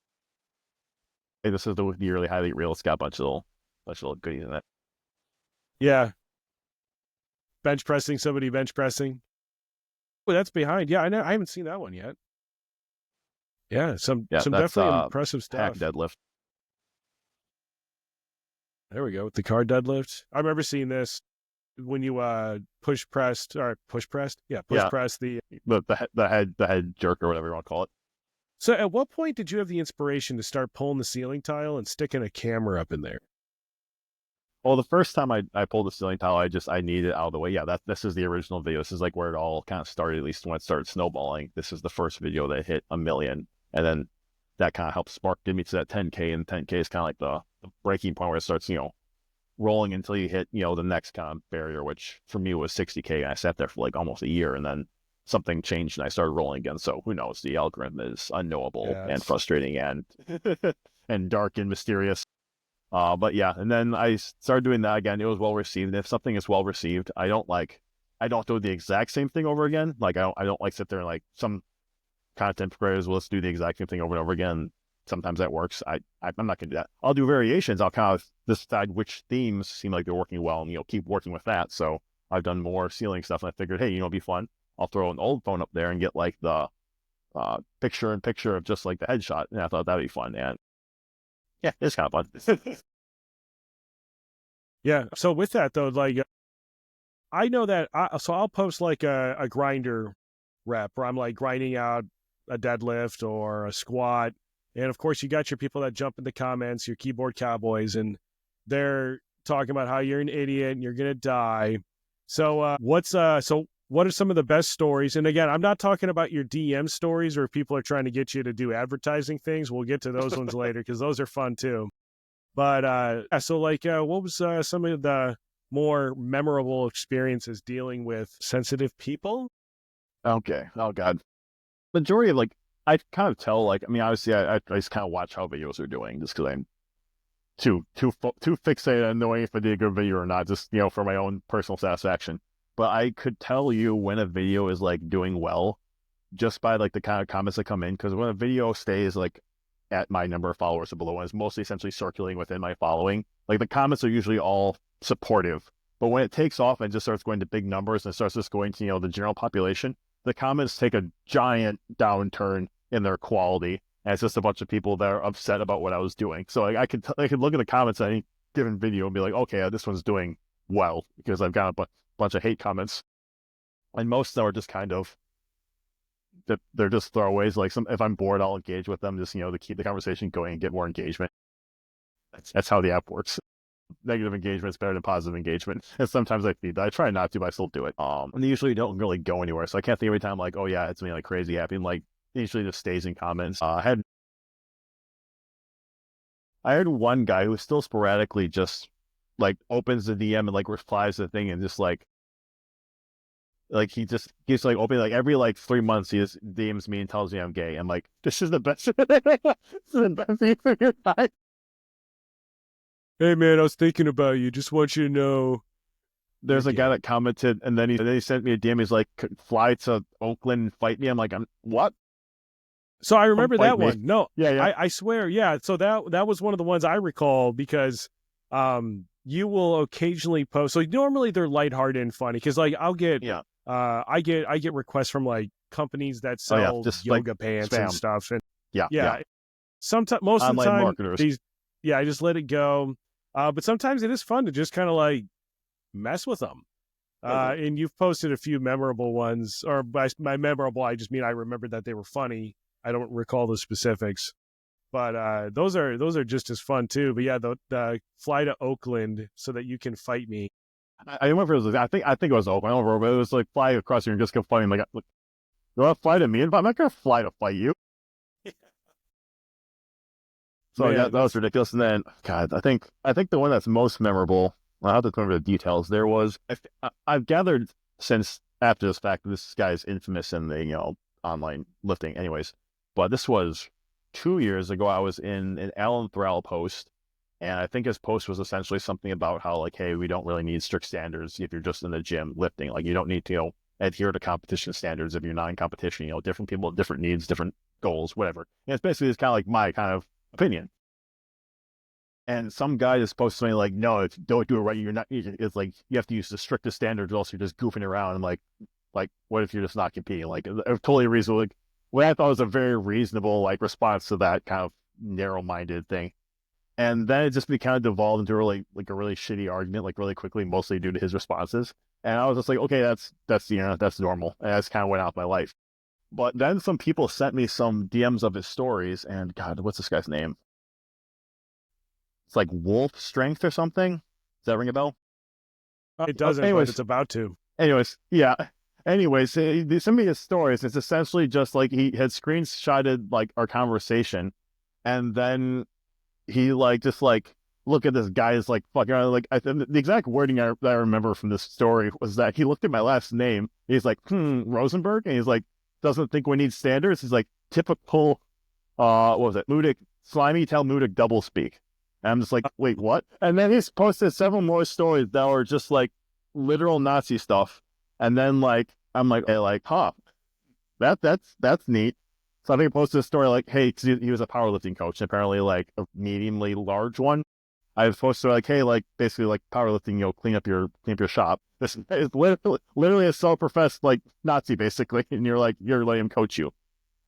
Hey, this is the really highly real. It's got a bunch of little goodies in it. yeah. bench pressing, somebody bench pressing. Well, that's behind. Yeah, I haven't seen that one yet. Yeah, some Yeah, that's definitely impressive hack stuff. deadlift. There we go with the car deadlift. I remember seeing this when you push pressed. Yeah, push Yeah, press the. the head jerk or whatever you want to call it. So at what point did you have the inspiration to start pulling the ceiling tile and sticking a camera up in there? Well, the first time I pulled the ceiling tile, I needed it out of the way. Yeah, this is the original video. This is like where it all kind of started, at least when it started snowballing. This is the first video that hit 1 million. And then that kind of helped spark get me to that 10K. And 10K is kind of like the breaking point where it starts, rolling until you hit, the next kind of barrier, which for me was 60K. And I sat there for like almost a year, and then something changed and I started rolling again. So who knows? The algorithm is unknowable and frustrating and and dark and mysterious. But yeah, and then I started doing that again. It was well received. And if something is well received, I don't do the exact same thing over again. Like I don't like sit there and like some content creators will just do the exact same thing over and over again. Sometimes that works. I'm not gonna do that. I'll do variations. I'll kind of decide which themes seem like they're working well and keep working with that. So I've done more ceiling stuff, and I figured, hey, it'd be fun. I'll throw an old phone up there and get like the picture in picture of just like the headshot, and I thought that'd be fun. And yeah, it's kind of fun. Yeah. So with that though, like I know that I'll post like a grinder rep where I'm like grinding out a deadlift or a squat. And of course you got your people that jump in the comments, your keyboard cowboys, and they're talking about how you're an idiot and you're going to die. So what are some of the best stories? And again, I'm not talking about your DM stories or if people are trying to get you to do advertising things. We'll get to those ones later because those are fun too. But what was some of the more memorable experiences dealing with sensitive people? Okay. Oh God. Majority of I kind of tell obviously I just kind of watch how videos are doing just because I'm too fixated on knowing if I did a good video or not, just for my own personal satisfaction. But I could tell you when a video is like doing well just by like the kind of comments that come in, because when a video stays like at my number of followers or below and is mostly essentially circulating within my following, like the comments are usually all supportive. But when it takes off and just starts going to big numbers and starts just going to the general population, the comments take a giant downturn in their quality, and it's just a bunch of people that are upset about what I was doing. So I could look at the comments on any given video and be like, okay, this one's doing well because I've got a bunch of hate comments, and most of them are just kind of they're just throwaways. Like if I'm bored, I'll engage with them just to keep the conversation going and get more engagement. That's how the app works. Negative engagement is better than positive engagement. And sometimes I feed that. I try not to, but I still do it. And they usually don't really go anywhere. So I can't think every time like, oh yeah, it's me like crazy happy. And like it usually just stays in comments. I had one guy who still sporadically just like opens the DM and like replies to the thing and just like he just keeps like opening like every like 3 months he just DMs me and tells me I'm gay. I'm like, this is the best. This is the best thing for your time. Hey man, I was thinking about you. Just want you to know. There's a guy that commented, and then he sent me a DM. He's like, fly to Oakland and fight me. I'm like, what? So I remember that one. No, yeah. I swear, yeah. So that was one of the ones I recall because you will occasionally post. So normally they're lighthearted and funny because like I get requests from like companies that sell just yoga like pants spam and stuff. And yeah. Sometimes most of the online time marketers. I just let it go. But sometimes it is fun to just kind of like mess with them. And you've posted a few memorable ones, or by memorable, I just mean I remember that they were funny. I don't recall the specifics, but those are just as fun too. But yeah, the fly to Oakland so that you can fight me. I remember it was. I think it was Oakland. I don't remember, but it was like fly across here and just go fight him. Like, look, you want to fly to me? I'm not gonna fly to fight you. So yeah, that was ridiculous. And then, God, I think the one that's most memorable. I have to remember the details. There was I've gathered since after this fact that this guy is infamous in the online lifting, anyways. But this was 2 years ago. I was in an Alan Thrall post, and I think his post was essentially something about how like, hey, we don't really need strict standards if you're just in the gym lifting. Like you don't need to adhere to competition standards if you're not in competition. Different people, different needs, different goals, whatever. And it's basically kind of like my kind of opinion. And some guy is supposed to say like, no, if you don't do it right, you're not. It's like you have to use the strictest standards, or else you're just goofing around. And like, what if you're just not competing? Like, totally reasonable. Like, what I thought was a very reasonable like response to that kind of narrow-minded thing. And then it just kind of devolved into a really shitty argument, like really quickly, mostly due to his responses. And I was just like, okay, that's normal. And that's kind of went out of my life. But then some people sent me some DMs of his stories, and God, what's this guy's name? It's like Wolf Strength or something. Does that ring a bell? It doesn't, but it's about to. Anyways, yeah. Anyways, he sent me his stories. It's essentially just like he had screenshotted like our conversation, and then he like just like look at this guy's like fucking like the exact wording that I remember from this story was that he looked at my last name. He's like, Rosenberg, and he's like, doesn't think we need standards. He's like typical, what was it, Mudic, slimy Talmudic doublespeak. And I'm just like, wait, what? And then he's posted several more stories that were just like literal Nazi stuff. And then like I'm like, hey, like, huh, that's neat. So I think he posted a story like, hey, 'cause he was a powerlifting coach, apparently like a mediumly large one. I was posted like, hey, like basically like powerlifting, clean up your shop. This is literally a self-professed like Nazi basically, and you're letting him coach you.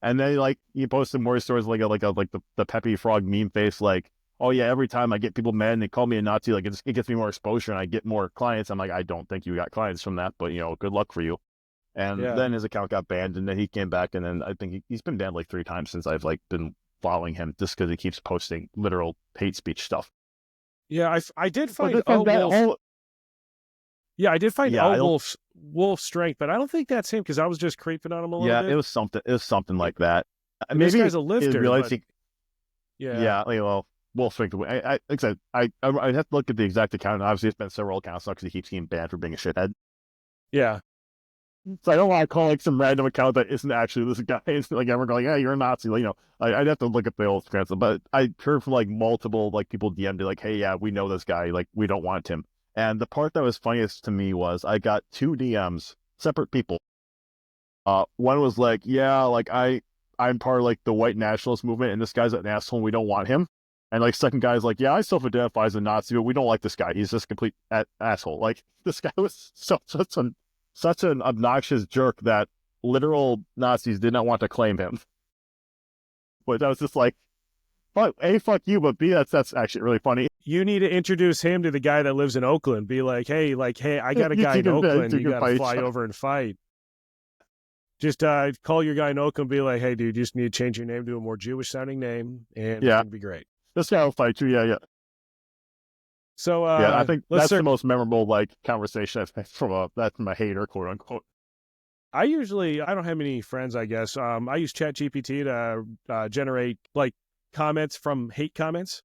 And then like he posted more stories like the Peppy Frog meme face, like, oh yeah, every time I get people mad and they call me a Nazi, like it gets me more exposure and I get more clients. I'm like, I don't think you got clients from that, but good luck for you. And then his account got banned, and then he came back, and then I think he's been banned like 3 times since I've like been following him, just because he keeps posting literal hate speech stuff. Yeah, I did find Wolf. Yeah, I did find Wolf Strength, but I don't think that's him because I was just creeping on him a little bit. Yeah, it was something like that. Maybe this guy's a lifter. Yeah, well, Wolf Strength. Like I said, I have to look at the exact account. Obviously, it's been several accounts now because he keeps getting banned for being a shithead. Yeah. So I don't want to call like some random account that isn't actually this guy. It's like ever going, hey, you're a Nazi. Like, I'd have to look at the old accounts. But I heard from like multiple like people DM'd like, hey, yeah, we know this guy. Like, we don't want him. And the part that was funniest to me was I got 2 DMs, separate people. One was like, yeah, like I'm part of like the white nationalist movement, and this guy's an asshole. And we don't want him. And like second guy's like, yeah, I self-identify as a Nazi, but we don't like this guy. He's just a complete asshole. Like this guy was such an obnoxious jerk that literal Nazis did not want to claim him. But I was just like, fuck you, but B, that's actually really funny. You need to introduce him to the guy that lives in Oakland. Be like, hey, I got a guy in Oakland. You got to fly over and fight. Just call your guy in Oakland. Be like, hey, dude, you just need to change your name to a more Jewish sounding name, and it's gonna be great. This guy will fight you. Yeah. So I think that's the most memorable like conversation I've had from a hater, quote unquote. I don't have many friends, I guess. I use ChatGPT to generate like comments from hate comments.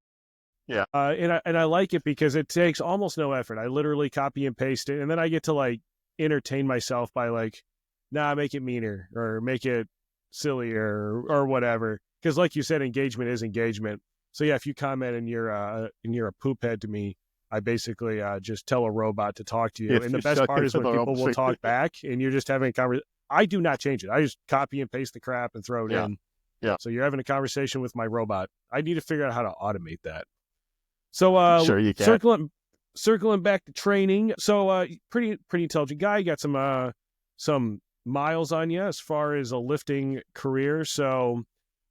Yeah. And I like it because it takes almost no effort. I literally copy and paste it, and then I get to like entertain myself by like, make it meaner or make it sillier or whatever. Because like you said, engagement is engagement. So yeah, if you comment and you're a poop head to me, I basically just tell a robot to talk to you. And the best part is when people will talk back and you're just having a conversation. I do not change it. I just copy and paste the crap and throw it in. Yeah. So you're having a conversation with my robot. I need to figure out how to automate that. So sure you can. Circling back to training. So pretty intelligent guy. You got some miles on you as far as a lifting career. So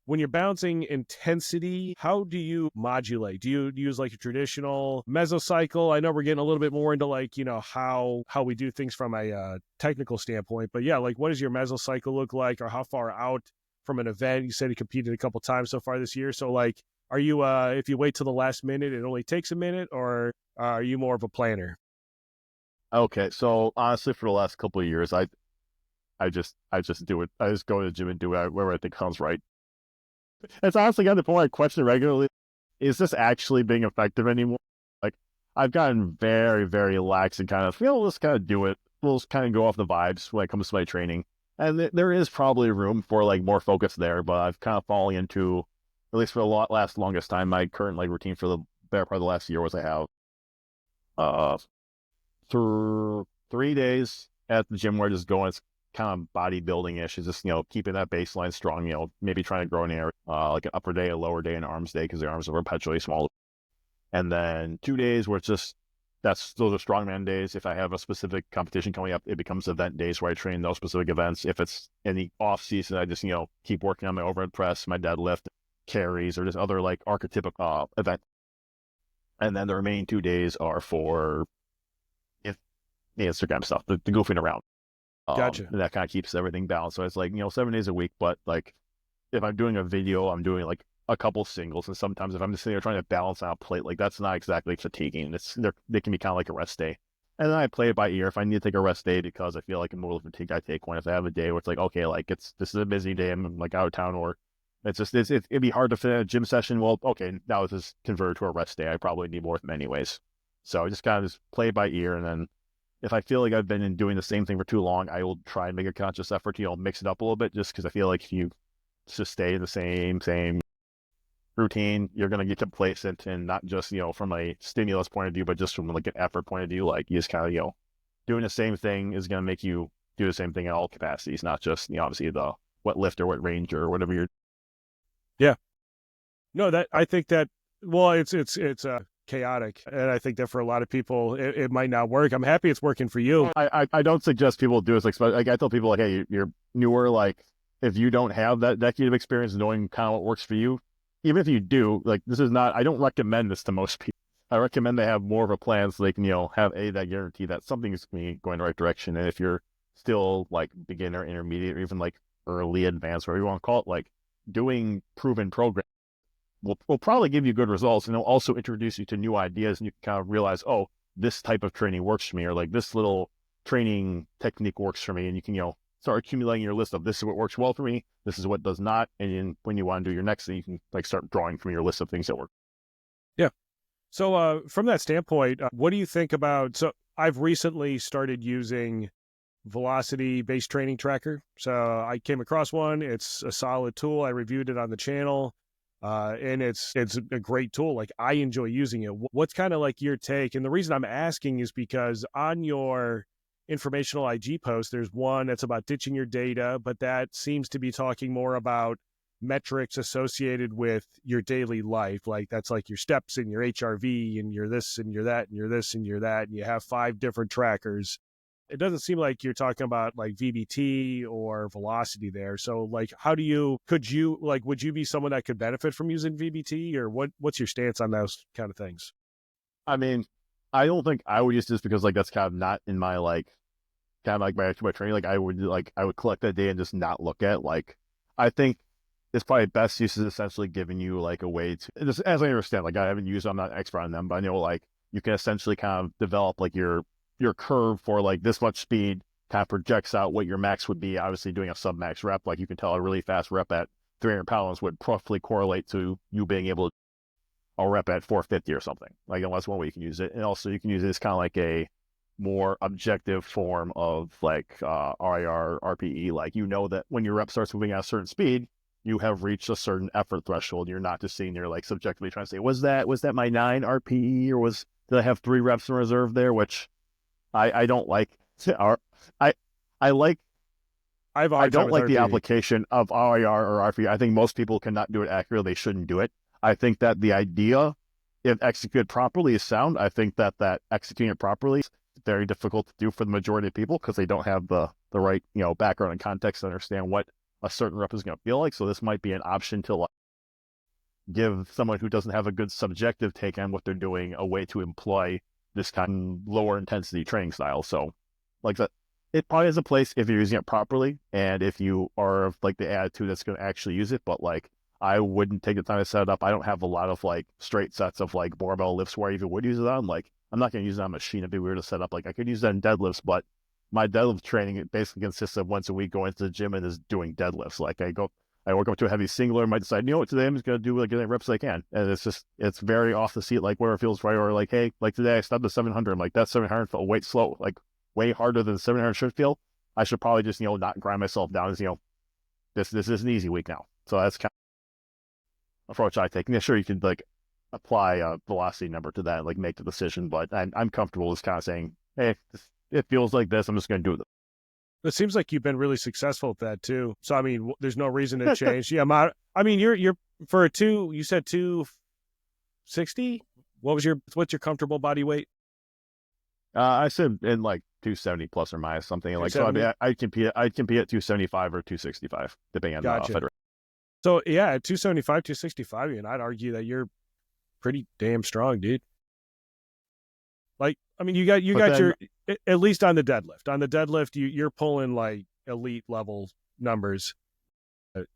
when you're balancing intensity, how do you modulate? Do you use like a traditional mesocycle? I know we're getting a little bit more into like, how we do things from a technical standpoint, but yeah, like what does your mesocycle look like, or how far out from an event? You said you competed a couple times so far this year. So like, are you, if you wait till the last minute, it only takes a minute, or are you more of a planner? Okay. So honestly, for the last couple of years, I just do it. I just go to the gym and do it wherever I think sounds right. It's honestly got to the point I question regularly, is this actually being effective anymore? Like, I've gotten very, very lax and kind of, let's kind of do it. We'll just kind of go off the vibes when it comes to my training. And there is probably room for like more focus there, but I've kind of fallen into, at least for the longest time, my current like routine for the better part of the last year was I have through 3 days at the gym where I just go, and it's kind of bodybuilding-ish. Is just, keeping that baseline strong, maybe trying to grow an area, like an upper day, a lower day, an arms day, because the arms are perpetually small. And then 2 days where those are strongman days. If I have a specific competition coming up, it becomes event days where I train those specific events. If it's in the off season, I just, keep working on my overhead press, my deadlift, carries, or just other like archetypical event. And then the remaining 2 days are for the Instagram stuff, the goofing around. Gotcha. And that kind of keeps everything balanced. So it's like, 7 days a week, but like if I'm doing a video, I'm doing like a couple singles. And sometimes if I'm just sitting there trying to balance out plate, like that's not exactly fatiguing. They can be kind of like a rest day. And then I play it by ear. If I need to take a rest day because I feel like I'm a little fatigued, I take one. If I have a day where it's like, okay, like this is a busy day, I'm like out of town, or it'd be hard to fit in a gym session. Well, okay, now this is converted to a rest day. I probably need more of them anyways. So I just kind of just play it by ear. And then if I feel like I've been doing the same thing for too long, I will try and make a conscious effort to, mix it up a little bit, just because I feel like if you just stay in the same routine, you're going to get complacent, and not just, from a stimulus point of view, but just from like an effort point of view. Like you just kind of, doing the same thing is going to make you do the same thing in all capacities, not just, obviously the what lift or what range or whatever you're. Yeah. No, I think that, well, it's chaotic. And I think that for a lot of people, it might not work. I'm happy it's working for you. I don't suggest people do it. Like I tell people, like, hey, you're newer, like if you don't have that decade of experience knowing kind of what works for you, even if you do, like I don't recommend this to most people. I recommend they have more of a plan so they can, have that guarantee that something is going in the right direction. And if you're still like beginner, intermediate, or even like early advanced, whatever you want to call it, like doing proven programs will probably give you good results, and it'll also introduce you to new ideas, and you can kind of realize, oh, this type of training works for me, or like this little training technique works for me, and you can, start accumulating your list of this is what works well for me, this is what does not, and then when you want to do your next thing, you can like start drawing from your list of things that work. Yeah. So from that standpoint, what do you think about, so I've recently started using velocity-based training tracker. So I came across one. It's a solid tool. I reviewed it on the channel. And it's a great tool. Like I enjoy using it. What's kind of like your take? And the reason I'm asking is because on your informational IG post, there's one that's about ditching your data, but that seems to be talking more about metrics associated with your daily life. Like that's like your steps and your HRV and your this and your that and your this and your that. And you have 5 different trackers. It doesn't seem like you're talking about like VBT or velocity there. So like, would you be someone that could benefit from using VBT, or what's your stance on those kind of things? I mean, I don't think I would use this because like that's kind of not in my like kind of like my training. Like I would collect that data and just not look at. Like I think it's probably best use is essentially giving you like a way to, just as I understand, like I haven't used, I'm not an expert on them, but I know like you can essentially kind of develop like your curve for like this much speed, kind of projects out what your max would be. Obviously doing a sub max rep, like you can tell a really fast rep at 300 pounds would roughly correlate to you being able to a rep at 450 or something. Like that's one way you can use it. And also you can use it as kind of like a more objective form of like RIR, RPE. Like that when your rep starts moving at a certain speed, you have reached a certain effort threshold. You're not just sitting there like subjectively trying to say, was that my 9 RPE, or did I have 3 reps in reserve there? Which I don't like. I like. I don't like the application of RIR or RPE. I think most people cannot do it accurately. They shouldn't do it. I think that the idea, if executed properly, is sound. I think that executing it properly is very difficult to do for the majority of people because they don't have the right background and context to understand what a certain rep is going to feel like. So this might be an option to like give someone who doesn't have a good subjective take on what they're doing a way to employ this kind of lower intensity training style. So like that, it probably has a place if you're using it properly, and if you are of like the attitude that's going to actually use it. But like I wouldn't take the time to set it up. I don't have a lot of like straight sets of like barbell lifts where I even would use it on. Like I'm not going to use it on a machine. It'd be weird to set up. Like I could use that in deadlifts, but my deadlift training, it basically consists of once a week going to the gym and just doing deadlifts. Like I work up to a heavy singular, might decide, what, today I'm just going to do like as many reps as I can. And it's very off the seat, like where it feels right. Or like, hey, like today I stopped at 700. I'm like, that 700 felt way slow, like way harder than 700 should feel. I should probably just, not grind myself down as, this is an easy week now. So that's kind of approach I take. Yeah, sure, you could like apply a velocity number to that and like make the decision, but I'm comfortable just kind of saying, hey, it feels like this, I'm just going to do it. It seems like you've been really successful at that too. So, I mean, there's no reason to change. Yeah, I mean, you're for you said 260? what's your comfortable body weight? I said in like 270 plus or minus something like so. I mean, 270? I'd compete at 275 or 265 depending on the Gotcha. federation. So yeah, at 275, 265, and I'd argue that you're pretty damn strong, dude. Like, I mean, you got Then, your, at least on the deadlift. On the deadlift, you're pulling like elite level numbers.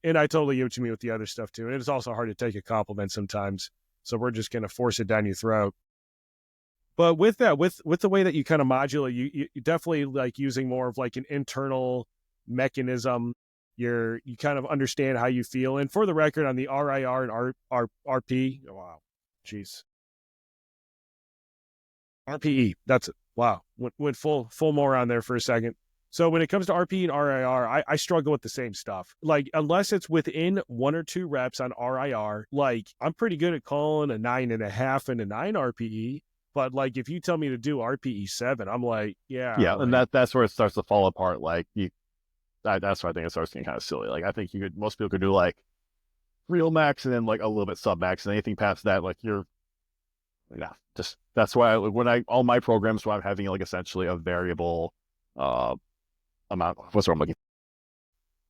And I totally get what you mean with the other stuff too. And it's also hard to take a compliment sometimes. So we're just gonna force it down your throat. But with that, with the way that you kind of modulate, you definitely like using more of like an internal mechanism. You kind of understand how you feel. And for the record, on the RIR and RP, wow, jeez, RPE, that's it. Wow, went full more on there for a second. So when it comes to RP and RIR, I struggle with the same stuff. Like, unless it's within 1 or 2 reps on RIR, like I'm pretty good at calling a 9.5 and a 9 RPE. But like, if you tell me to do RPE 7, I'm like, yeah, yeah, like, and that's where it starts to fall apart. Like that's why I think it starts getting kind of silly. Like I think most people could do like real max and then like a little bit sub max, and anything past that, like you're, yeah, just that's why all my programs where I'm having like essentially a variable uh amount. What's what I'm looking for.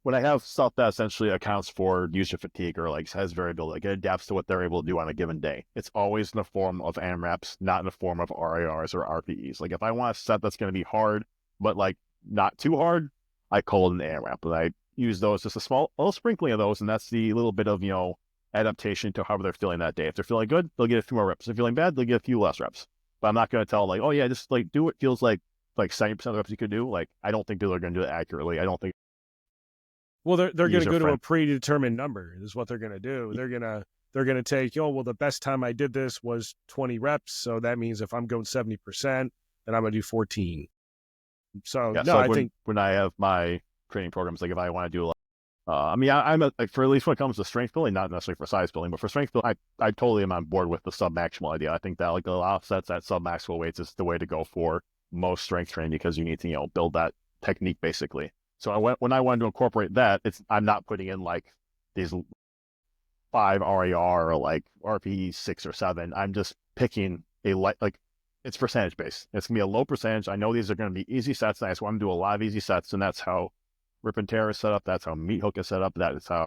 When I have stuff that essentially accounts for user fatigue or like has variability, like it adapts to what they're able to do on a given day. It's always in the form of AMRAPs, not in the form of RIRs or RPEs. Like if I want a set that's going to be hard, but like not too hard, I call it an AMRAP. And I use those, just a little sprinkling of those, and that's the little bit of, adaptation to however they're feeling that day. If they're feeling good, they'll get a few more reps. If they're feeling bad, they'll get a few less reps. But I'm not going to tell like, oh yeah, just like do what feels like 70% of the reps you could do. Like I don't think people are going to do it accurately. I don't think. well, they're going to go to a User-friendly. predetermined number. Is what they're going to do. They're gonna take, well, the best time I did this was 20 reps, so that means if I'm going 70%, then I'm gonna do 14. So Yeah, no, so I like think, when I have my training programs, like if I want to do, I mean, like for at least when it comes to strength building, not necessarily for size building, but for strength building, I totally am on board with the sub maximal idea. I think that like a lot of sets at sub maximal weights is the way to go for most strength training because you need to build that technique basically. So when I wanted to incorporate that, I'm not putting in like these 5 RAR or like RP 6 or 7. I'm just picking like it's percentage based. It's gonna be a low percentage. I know these are gonna be easy sets, and I just want to do a lot of easy sets, and that's how Rip and Tear is set up. That's how Meat Hook is set up. That is how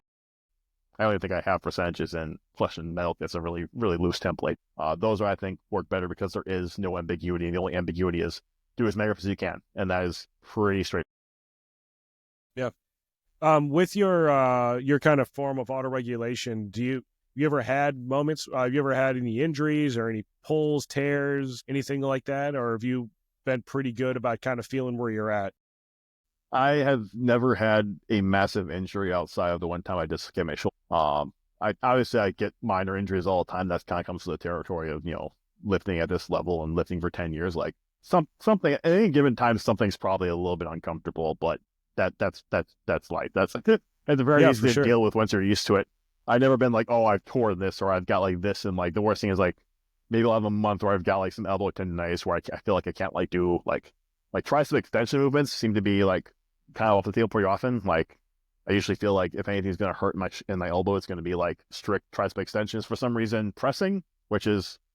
I don't even think I have percentages in Flesh and Metal. It's a really, really loose template. Those I think work better because there is no ambiguity. And the only ambiguity is do as many reps as you can, and that is pretty straight. yeah. With your kind of form of auto regulation, you ever had moments? Have you ever had any injuries or any pulls, tears, anything like that, or have you been pretty good about kind of feeling where you're at? I have never had a massive injury outside of the one time I dislocated my shoulder. I get minor injuries all the time. That kind of comes to the territory of lifting at this level and lifting for 10 years. Like something at any given time, something's probably a little bit uncomfortable, but that's light. That's at the very Yeah, easy for to sure. deal with once you're used to it. I've never been like, oh, I've torn this or I've got like this, and like the worst thing is like maybe I'll have a month where I've got like some elbow tendonitis where I feel like I can't like do like tricep extension movements seem to be like kind of off the table pretty often. Like I usually feel like if anything's going to hurt in my elbow, it's going to be like strict tricep extensions. For some reason, pressing, which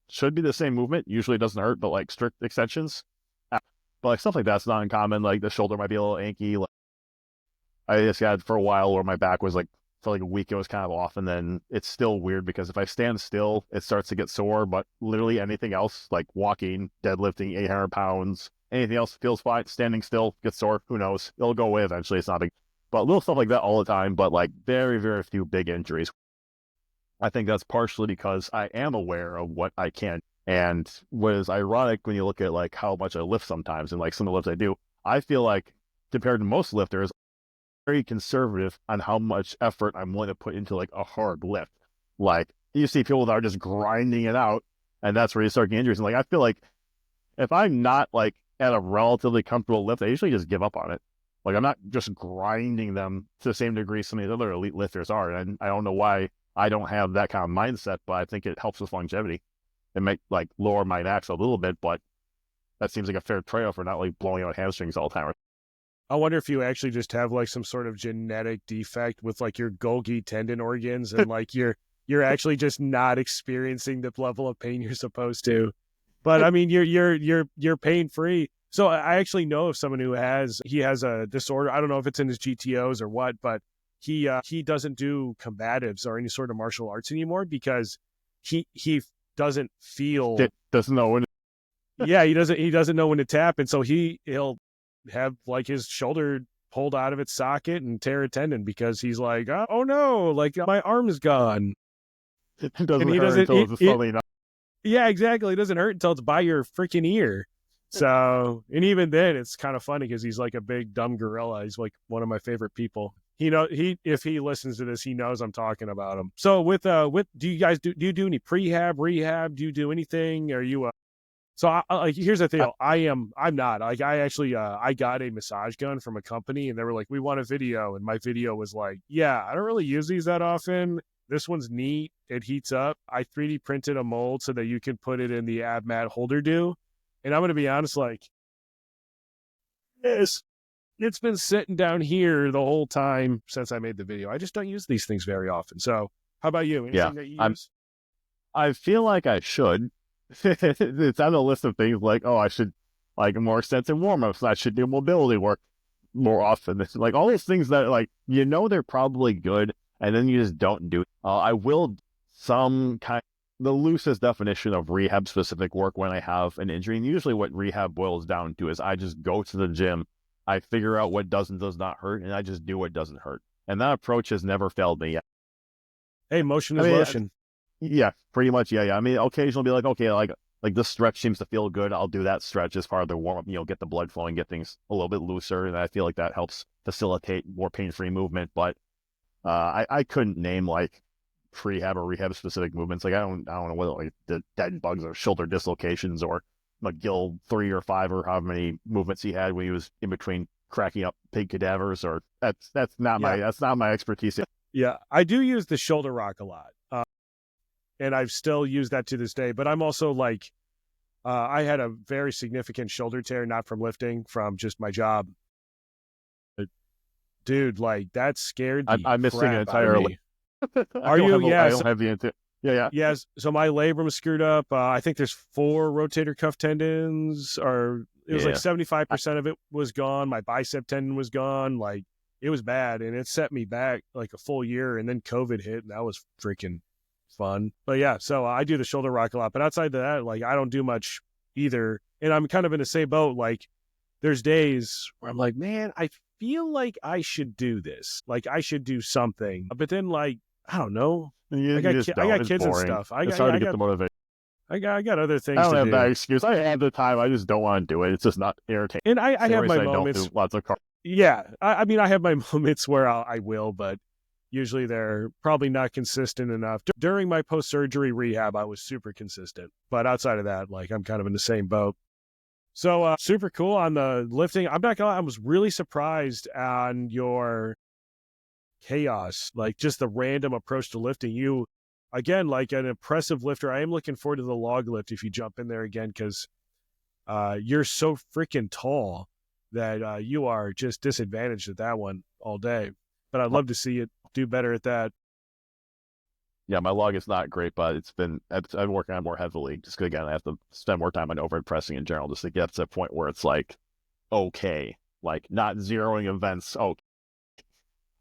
should be the same movement, usually doesn't hurt, but like strict extensions. But like stuff like that's not uncommon. Like the shoulder might be a little achy. Like, I just had for a while where my back was like for like a week it was kind of off, and then it's still weird because if I stand still, it starts to get sore. But literally anything else, like walking, deadlifting, 800 pounds, anything else feels fine. Standing still gets sore. Who knows? It'll go away eventually. It's not big, but little stuff like that all the time. But like very, very few big injuries. I think that's partially because I am aware of what I can. And what is ironic when you look at like how much I lift sometimes and like some of the lifts I do, I feel like compared to most lifters, very conservative on how much effort I'm willing to put into like a hard lift. Like you see people that are just grinding it out, and that's where you start getting injuries. And like I feel like if I'm not like at a relatively comfortable lift, I usually just give up on it. Like I'm not just grinding them to the same degree some of these other elite lifters are. And I don't know why I don't have that kind of mindset, but I think it helps with longevity. It might like lower my max a little bit, but that seems like a fair trade-off for not like blowing out hamstrings all the time. I wonder if you actually just have like some sort of genetic defect with like your Golgi tendon organs and like you're actually just not experiencing the level of pain you're supposed to. But I mean, you're pain free. So I actually know of someone who has a disorder. I don't know if it's in his GTOs or what, but he doesn't do combatives or any sort of martial arts anymore because he doesn't feel doesn't know when. Yeah, he doesn't know when to tap, and so he'll have like his shoulder pulled out of its socket and tear a tendon because he's like, oh no, like my arm is gone. It doesn't And he hurt doesn't. until it's slowly enough. Yeah, exactly. It doesn't hurt until it's by your freaking ear. So, and even then, it's kind of funny because he's like a big dumb gorilla. He's like one of my favorite people. If he listens to this, he knows I'm talking about him. So with do you guys do you do any prehab, rehab? Do you do anything? Are you So like, here's the thing. I'm not like, I actually, I got a massage gun from a company and they were like, we want a video. And my video was like, yeah, I don't really use these that often. This one's neat. It heats up. I 3D printed a mold so that you can put it in the ab mat holder do. And I'm going to be honest, like, it's been sitting down here the whole time since I made the video. I just don't use these things very often. So how about you? Anything that you use? I feel like I should. It's on the list of things like, oh, I should like more extensive warm-ups. I should do mobility work more often. It's like all those things that like, they're probably good and then you just don't do. I will some kind the loosest definition of rehab specific work when I have an injury. And usually what rehab boils down to is I just go to the gym, I figure out what does and does not hurt, and I just do what doesn't hurt. And that approach has never failed me yet. Hey, motion is motion. Yeah, pretty much. Yeah. I mean, occasionally be like, okay, like this stretch seems to feel good. I'll do that stretch as part of the warm up, get the blood flowing, get things a little bit looser. And I feel like that helps facilitate more pain-free movement. But I couldn't name like prehab or rehab specific movements. Like I don't know whether like the dead bugs or shoulder dislocations or McGill 3 or 5 or however many movements he had when he was in between cracking up pig cadavers. Or that's not my expertise. Yeah, I do use the shoulder rock a lot. And I've still used that to this day. But I'm also like, I had a very significant shoulder tear, not from lifting, from just my job. Dude, like that scared the I'm missing it entirely. Are you? Yeah. I don't have the intent. Yeah. Yes. So my labrum is screwed up. I think there's 4 rotator cuff tendons, or it was like 75% of it was gone. My bicep tendon was gone. Like it was bad, and it set me back like a full year. And then COVID hit, and that was freaking fun. But yeah, so I do the shoulder rock a lot. But outside of that, like I don't do much either. And I'm kind of in the same boat. Like there's days where I'm like, man, I feel like I should do this. Like I should do something. But then like, I don't know. I got kids and stuff. It's hard to get the motivation. I got other things I don't to have do. that excuse. I have the time. I just don't want to do it. It's just not entertaining. And I have my moments. Lots of Yeah. I mean, I have my moments where I will, but usually they're probably not consistent enough. During my post-surgery rehab, I was super consistent. But outside of that, like I'm kind of in the same boat. So super cool on the lifting. I'm not gonna lie, I was really surprised on your chaos, like just the random approach to lifting. You, again, like an impressive lifter. I am looking forward to the log lift if you jump in there again, because you're so freaking tall that you are just disadvantaged at that one all day. But I'd love to see it do better at that. Yeah, my log is not great, but I've been working on it more heavily just because, again, I have to spend more time on overhead pressing in general just to get to the point where it's like, okay, like not zeroing events. Oh,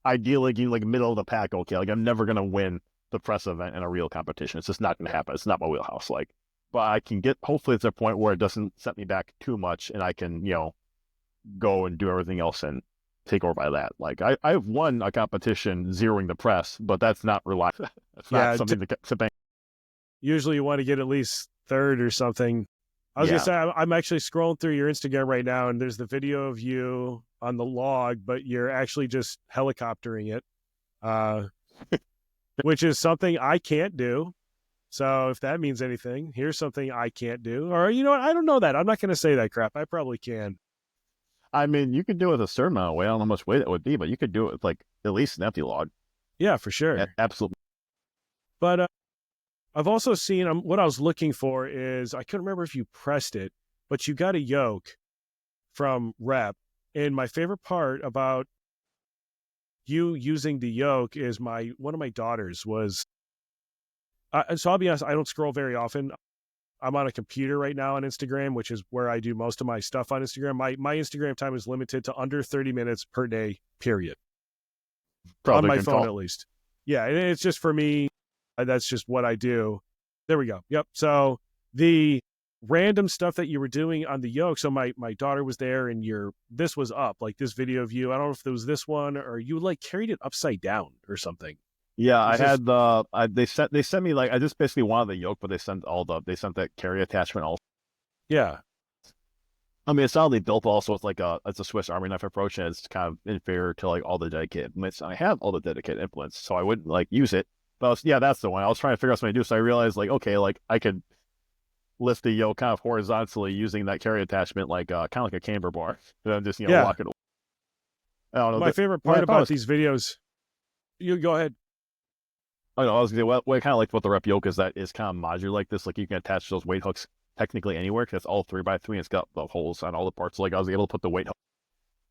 ideally, like middle of the pack. Okay, like I'm never going to win the press event in a real competition. It's just not going to happen. It's not my wheelhouse. Like, but I can get, hopefully it's a point where it doesn't set me back too much and I can, go and do everything else and take over by that. Like I've won a competition zeroing the press, but that's not reliable. That's not something to bank. Usually you want to get at least third or something. I was going to say, I'm actually scrolling through your Instagram right now, and there's the video of you on the log, but you're actually just helicoptering it, which is something I can't do. So if that means anything, here's something I can't do. Or you know what? I don't know that. I'm not going to say that crap. I probably can. I mean, you could do it with a certain amount of weight. I don't know how much weight that would be, but you could do it with like at least an empty log. Yeah, for sure. Absolutely. But I've also seen, what I was looking for is, I couldn't remember if you pressed it, but you got a yoke from Rep. And my favorite part about you using the yoke is one of my daughters was So I'll be honest, I don't scroll very often. I'm on a computer right now on Instagram, which is where I do most of my stuff on Instagram. My Instagram time is limited to under 30 minutes per day, period. On Probably my can phone, call. at least. Yeah, and it's just for me. That's just what I do. There we go. Yep. So the random stuff that you were doing on the yoke. So my daughter was there, and this was up, like this video of you. I don't know if it was this one or you like carried it upside down or something. Yeah, I Is this? had they sent me like I just basically wanted the yoke, but they sent that carry attachment also. Yeah. I mean, it's solidly built also. It's a Swiss Army knife approach, and it's kind of inferior to like all the dedicated implements. I have all the dedicated implements, so I wouldn't like use it. But yeah, that's the one. I was trying to figure out something to do, so I realized like, okay, like I could lift the yoke kind of horizontally using that carry attachment, like kind of like a camber bar, and then just Yeah. lock it. I don't know. My favorite part about these videos. You go ahead. I know I was gonna say what I kind of like what the rep yoke is that is kind of modular like this. Like you can attach those weight hooks technically anywhere because it's all 3x3 and it's got the holes on all the parts. So, like I was able to put the weight hook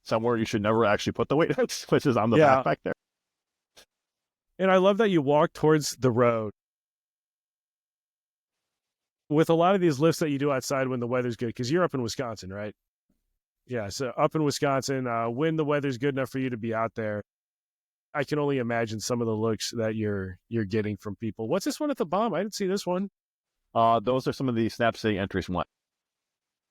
somewhere you should never actually put the weight hooks, which is on the back there. And I love that you walk towards the road. With a lot of these lifts that you do outside when the weather's good, because you're up in Wisconsin, right? Yeah, so up in Wisconsin, when the weather's good enough for you to be out there, I can only imagine some of the looks that you're getting from people. What's this one at the bottom? I didn't see this one. Those are some of the Snap City entries from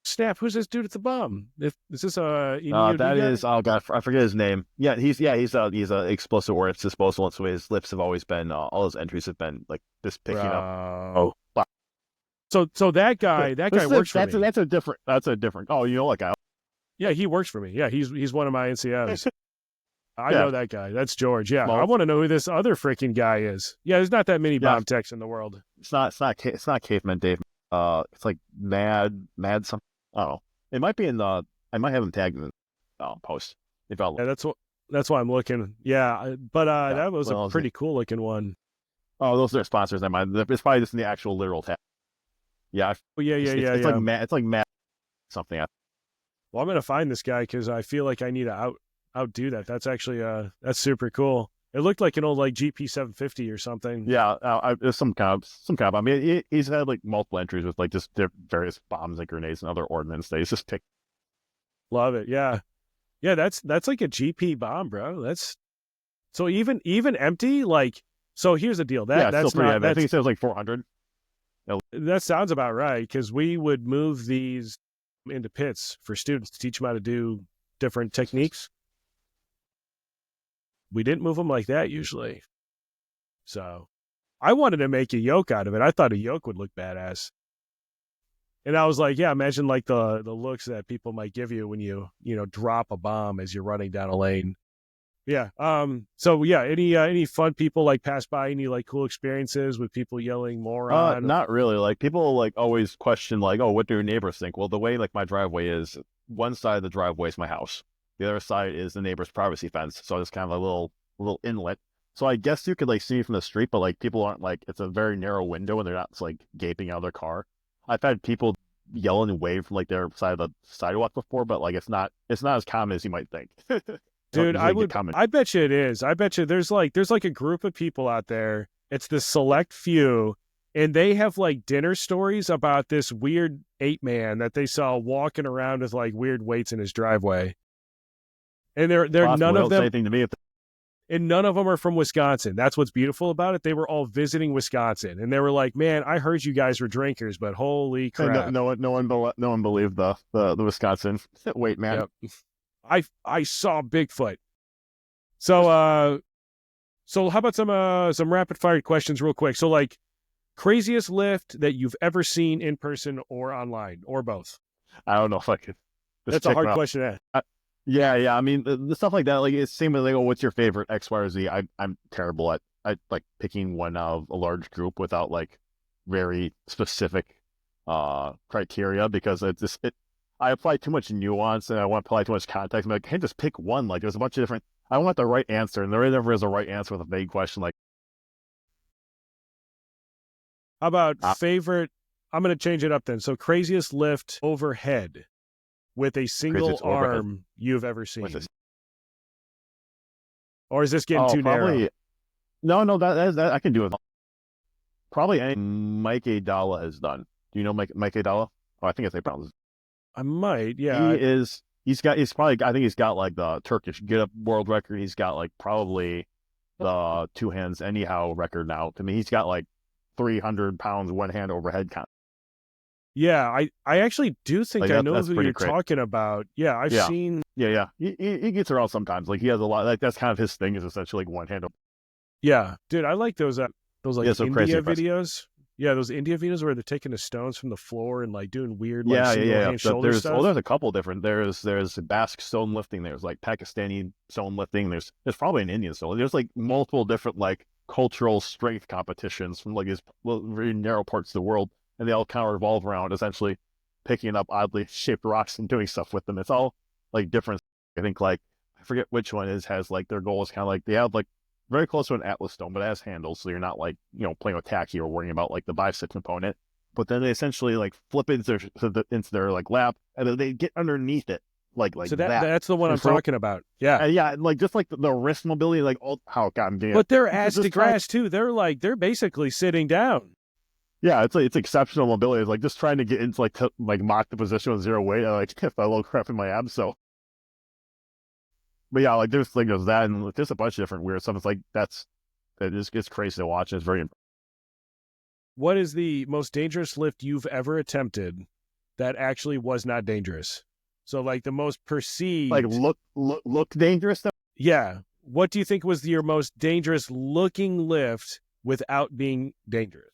Snap, who's this dude at the bottom? Is this a that is oh god, I forget his name. Yeah, he's a explosive ordnance disposal, and so his lifts have always been all his entries have been like this picking up. Oh, so that guy works for me. That's a different. Oh, you know what guy? Yeah, he works for me. Yeah, he's one of my NCOs. I Yeah. know that guy. That's George. Yeah, Well, I want to know who this other freaking guy is. Yeah, there's not that many bomb techs in the world. It's not Caveman Dave. It's like Mad something. I don't know. It might be in the. I might have him tagged in the post. If I'll. Yeah, that's why I'm looking. Yeah, but that was a pretty cool looking one. Oh, those are sponsors. Never mind. It's probably just in the actual literal tag. Yeah. Yeah. It's like Mad something. Well, I'm gonna find this guy because I feel like I need to outdo that. That's actually that's super cool. It looked like an old like GP 750 or something. Yeah, there's some kind of. I mean, he's had like multiple entries with like just various bombs and grenades and other ordnance that he's just picked. Love it. Yeah. That's like a GP bomb, bro. That's so even empty. Like, so here's the deal. That's still pretty heavy. I think that's, he said it was like 400. that sounds about right because we would move these into pits for students to teach them how to do different techniques. We didn't move them like that usually. So I wanted to make a yoke out of it. I thought a yoke would look badass. And I was like, yeah, imagine like the looks that people might give you when you drop a bomb as you're running down a lane. Yeah. So yeah, any fun people like pass by, any like cool experiences with people yelling moron? Not really. Like people like always question like, oh, what do your neighbors think? Well, the way like my driveway is, one side of the driveway is my house. The other side is the neighbor's privacy fence. So it's kind of a little inlet. So I guess you could like see me from the street, but like people aren't like, it's a very narrow window and they're not like gaping out of their car. I've had people yell and wave from like their side of the sidewalk before, but like it's not as common as you might think. Dude, I bet you it is. I bet you there's like a group of people out there. It's the select few, and they have like dinner stories about this weird ape man that they saw walking around with like weird weights in his driveway. And they're none of them anything to me. And none of them are from Wisconsin. That's what's beautiful about it. They were all visiting Wisconsin, and they were like, "Man, I heard you guys were drinkers, but holy crap!" No one believed the Wisconsin weight man. Yep. I saw Bigfoot. So how about some rapid fire questions real quick? So like craziest lift that you've ever seen in person or online or both? I don't know if I could. That's a hard question to ask. Yeah. I mean, the stuff like that, like it's same with like, oh, what's your favorite X, Y, or Z? I'm terrible at like picking one out of a large group without like very specific criteria because I apply too much nuance and I want to apply too much context. I'm like, hey, just pick one. Like there's a bunch of different. I want the right answer, and there never is a right answer with a vague question. Like, how about favorite? I'm going to change it up then. So craziest lift overhead with a single arm you've ever seen, or is this getting too narrow? No, that I can do it. Probably any Mike Adala has done. Do you know Mike Adala? Oh, I think it's pronounced. I might, He yeah. is. He's probably. I think he's got like the Turkish get up world record. He's got like probably the two hands anyhow record now. To me, he's got like 300 pounds one hand overhead count. Yeah, I actually do think Like I know that's who pretty you're crazy. talking about. Yeah, I've Yeah, seen. yeah. He gets around sometimes. Like he has a lot. Like that's kind of his thing is essentially like one hand. Yeah, dude, I like those like Yeah, so crazy India impressive. videos. Yeah, those India videos where they're taking the stones from the floor and like doing weird like Yeah, yeah, single yeah. hand shoulder stuff. There's a couple different. There's Basque stone lifting. There's like Pakistani stone lifting. There's probably an Indian stone. There's like multiple different like cultural strength competitions from like these very narrow parts of the world, and they all kind of revolve around essentially picking up oddly shaped rocks and doing stuff with them. It's all like different. I think like I forget which one is has like their goal is kind of like they have like very close to an Atlas stone, but it has handles, so you're not like playing with tacky or worrying about like the bicep component. But then they essentially like flip it into their like lap, and then they get underneath it like So that. that's the one I'm And for talking about. Yeah. and yeah, like just like the wrist mobility, like oh God, I'm doing it. But they're It's ass to just trying, grass too. They're basically sitting down. yeah, it's like it's exceptional mobility. It's like just trying to get into like to like mock the position with zero weight. I like if I low crap in my abs. So, but yeah, like there's that, and there's a bunch of different weird stuff. It's like it's crazy to watch. It's very What is the most dangerous lift you've ever attempted that actually was not dangerous? So like the most like perceived. look dangerous. Yeah. What do you think was your most dangerous looking lift without being dangerous?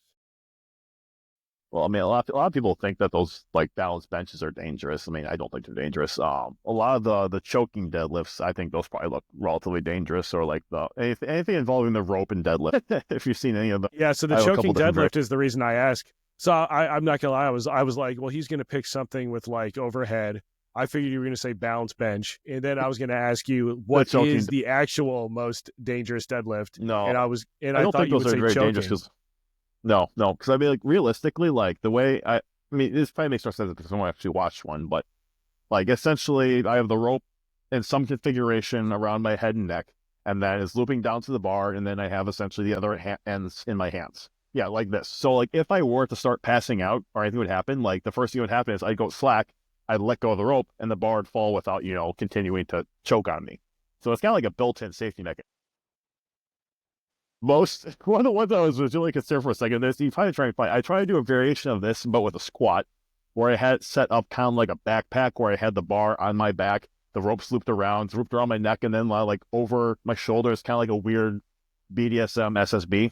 Well, I mean, a lot of people think that those like balance benches are dangerous. I mean, I don't think they're dangerous. A lot of the choking deadlifts, I think those probably look relatively dangerous, or like the anything involving the rope and deadlift. If you've seen any of them, Yeah, so the I have a couple choking different deadlift is the reason I ask. So I'm not gonna lie, I was like, well, he's gonna pick something with like overhead. I figured you were gonna say balance bench, and then I was gonna ask you the what choking. is the actual most dangerous deadlift, No, and I I don't thought think you those would are say very dangerous choking. because no, because I mean, like realistically, like the way I mean, this probably makes more sense because someone actually watched one, but like essentially, I have the rope in some configuration around my head and neck, and that is looping down to the bar, and then I have essentially the other ends in my hands. Yeah, like this. So like if I were to start passing out or anything would happen, like the first thing would happen is I'd go slack, I'd let go of the rope, and the bar would fall without continuing to choke on me. So it's kind of like a built-in safety mechanism. One of the ones I was really concerned for a second. This you probably try and find. I try to do a variation of this, but with a squat, where I had it set up kind of like a backpack, where I had the bar on my back, the ropes looped around my neck, and then like over my shoulders, kind of like a weird BDSM SSB.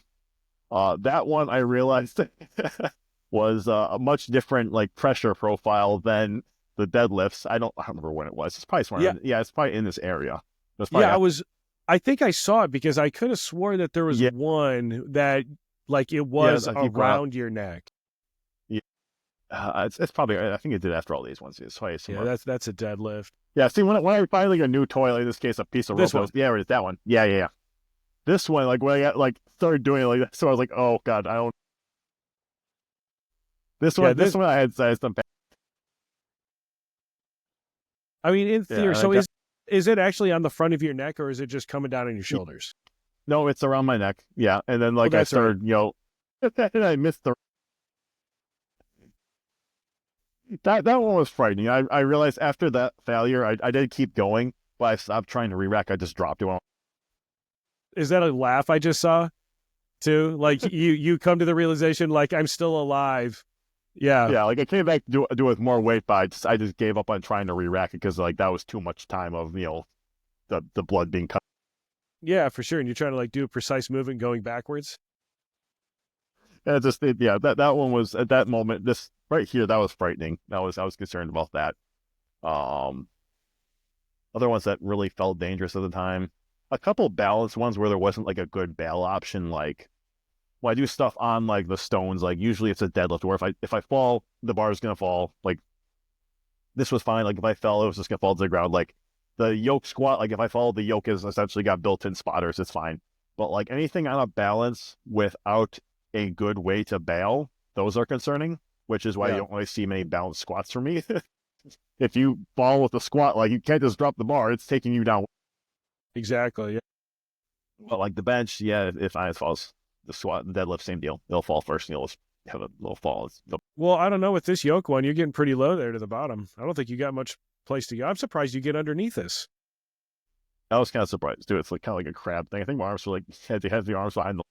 That one I realized was a much different like pressure profile than the deadlifts. I don't remember when it was. It's probably Yeah, somewhere. Yeah, it's probably in this area. That's yeah, probably I think I saw it because I could have swore that there was yeah, one that like it yeah. was I think around your neck. it's probably I think it did after all these ones. It's probably Yeah, similar. that's a deadlift. Yeah, see when I find like a new toy, like in this case a piece of This rope, one. yeah, it's that one. Yeah. This one, like when I got like started doing it like that, so I was like, oh God, I don't. Yeah, This this. one I had some. I mean, in Yeah, theory. and I So got is it actually on the front of your neck or is it just coming down on your shoulders? no, it's around my neck. Yeah, and then Oh, like I that's right. started, and I missed the that one was frightening. I realized after that failure, I did keep going, but I stopped trying to re-rack. I just dropped it. Is that a laugh I just saw too? Like you come to the realization like I'm still alive. Yeah. Yeah, like I came back to do it with more weight, but I just gave up on trying to re-rack it because like that was too much time of the blood being cut. Yeah, for sure. And you're trying to like do a precise movement going backwards. And yeah, that one was at that moment. This right here, that was frightening. I was concerned about that. Um, Other ones that really felt dangerous at the time. A couple balanced ones where there wasn't like a good bail option. Like when I do stuff on like the stones, like usually it's a deadlift where if I fall, the bar is gonna fall. Like this was fine. Like if I fell, it was just gonna fall to the ground. Like the yoke squat, like if I fall, the yoke is essentially got built-in spotters. It's fine. But like anything on a balance without a good way to bail, those are concerning. Which is why you Yeah, don't really see many balanced squats for me. If you fall with a squat, like you can't just drop the bar; it's taking you down. exactly. Yeah. But like the bench, yeah, if I falls, the squat, the deadlift, same deal. They'll fall first, and you'll have a little fall. Well, I don't know. With this yoke one, you're getting pretty low there to the bottom. I don't think you got much place to go. I'm surprised you get underneath this. I was kind of surprised, dude. It's like kind of like a crab thing. I think my arms were like had the arms behind the.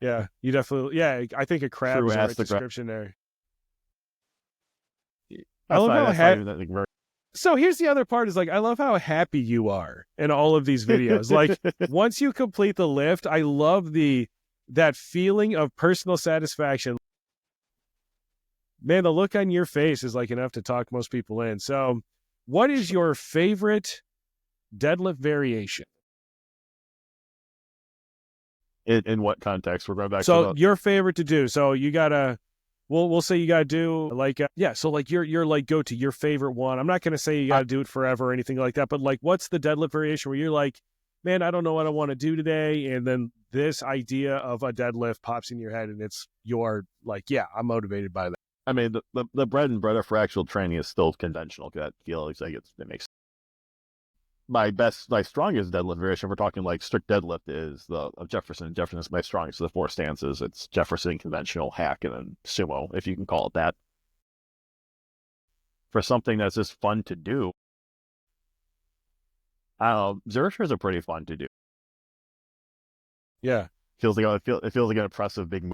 Yeah, you definitely. Yeah, I think a crab True is the right ass the crab. description there. I That's love not, how that's not even that, like, very. So here's the other part is like, I love how happy you are in all of these videos. Like once you complete the lift, I love that feeling of personal satisfaction. Man, the look on your face is like enough to talk most people in. So what is your favorite deadlift variation? In what context? We're going back So to your favorite to do. So you gotta, we'll say you gotta do like, yeah. So like your like go to your favorite one. I'm not gonna say you gotta do it forever or anything like that, but like, what's the deadlift variation where you're like, man, I don't know what I want to do today, and then this idea of a deadlift pops in your head, and it's your like, yeah, I'm motivated by that. I mean, the bread and butter for actual training is still conventional. That feels like it makes my strongest deadlift variation. We're talking like strict deadlift is the Jefferson. Jefferson is my strongest. The 4 stances. It's Jefferson, conventional, hack, and then sumo, if you can call it that. For something that's just fun to do, I don't know. Zerchers are pretty fun to do. Yeah. It feels like an impressive big move.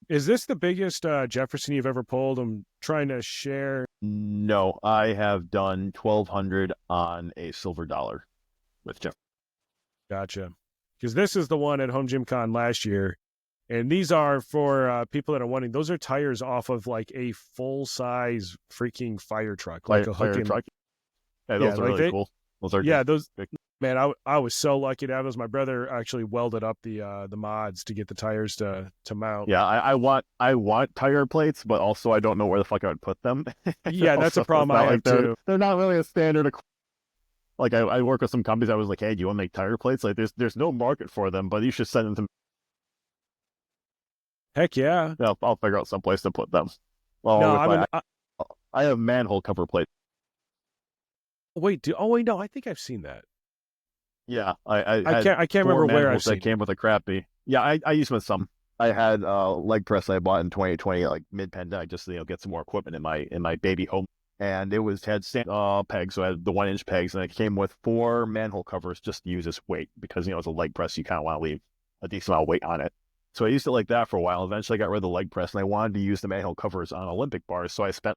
Is this the biggest Jefferson you've ever pulled? I'm trying to share. No, I have done 1,200 on a silver dollar with Jeff. Gotcha. Because this is the one at Home Gym Con last year. And these are for people that are wanting, those are tires off of like a full-size freaking fire truck. Like a fire truck. Yeah, those are like really cool. Those are those. Man, I was so lucky to have those. My brother actually welded up the mods to get the tires to mount. Yeah, I want tire plates, but also I don't know where the fuck I would put them. Yeah, that's a problem I have too. They're not really a standard. Like I work with some companies. I was like, hey, do you want to make tire plates? Like there's no market for them, but you should send them to me. Heck yeah. Yeah, I'll figure out some place to put them. Well, No, I have manhole cover plates. Wait, no, I think I've seen that. Yeah, I can't remember where I've seen that came with a crappy. Yeah, I used with some. I had leg press I bought in 2020, like mid-pandemic, just to get some more equipment in my baby home, and it had pegs, so I had the 1-inch pegs, and it came with 4 manhole covers just to use as weight because it's a leg press, you kind of want to leave a decent amount of weight on it. So I used it like that for a while. Eventually, I got rid of the leg press, and I wanted to use the manhole covers on Olympic bars, so I spent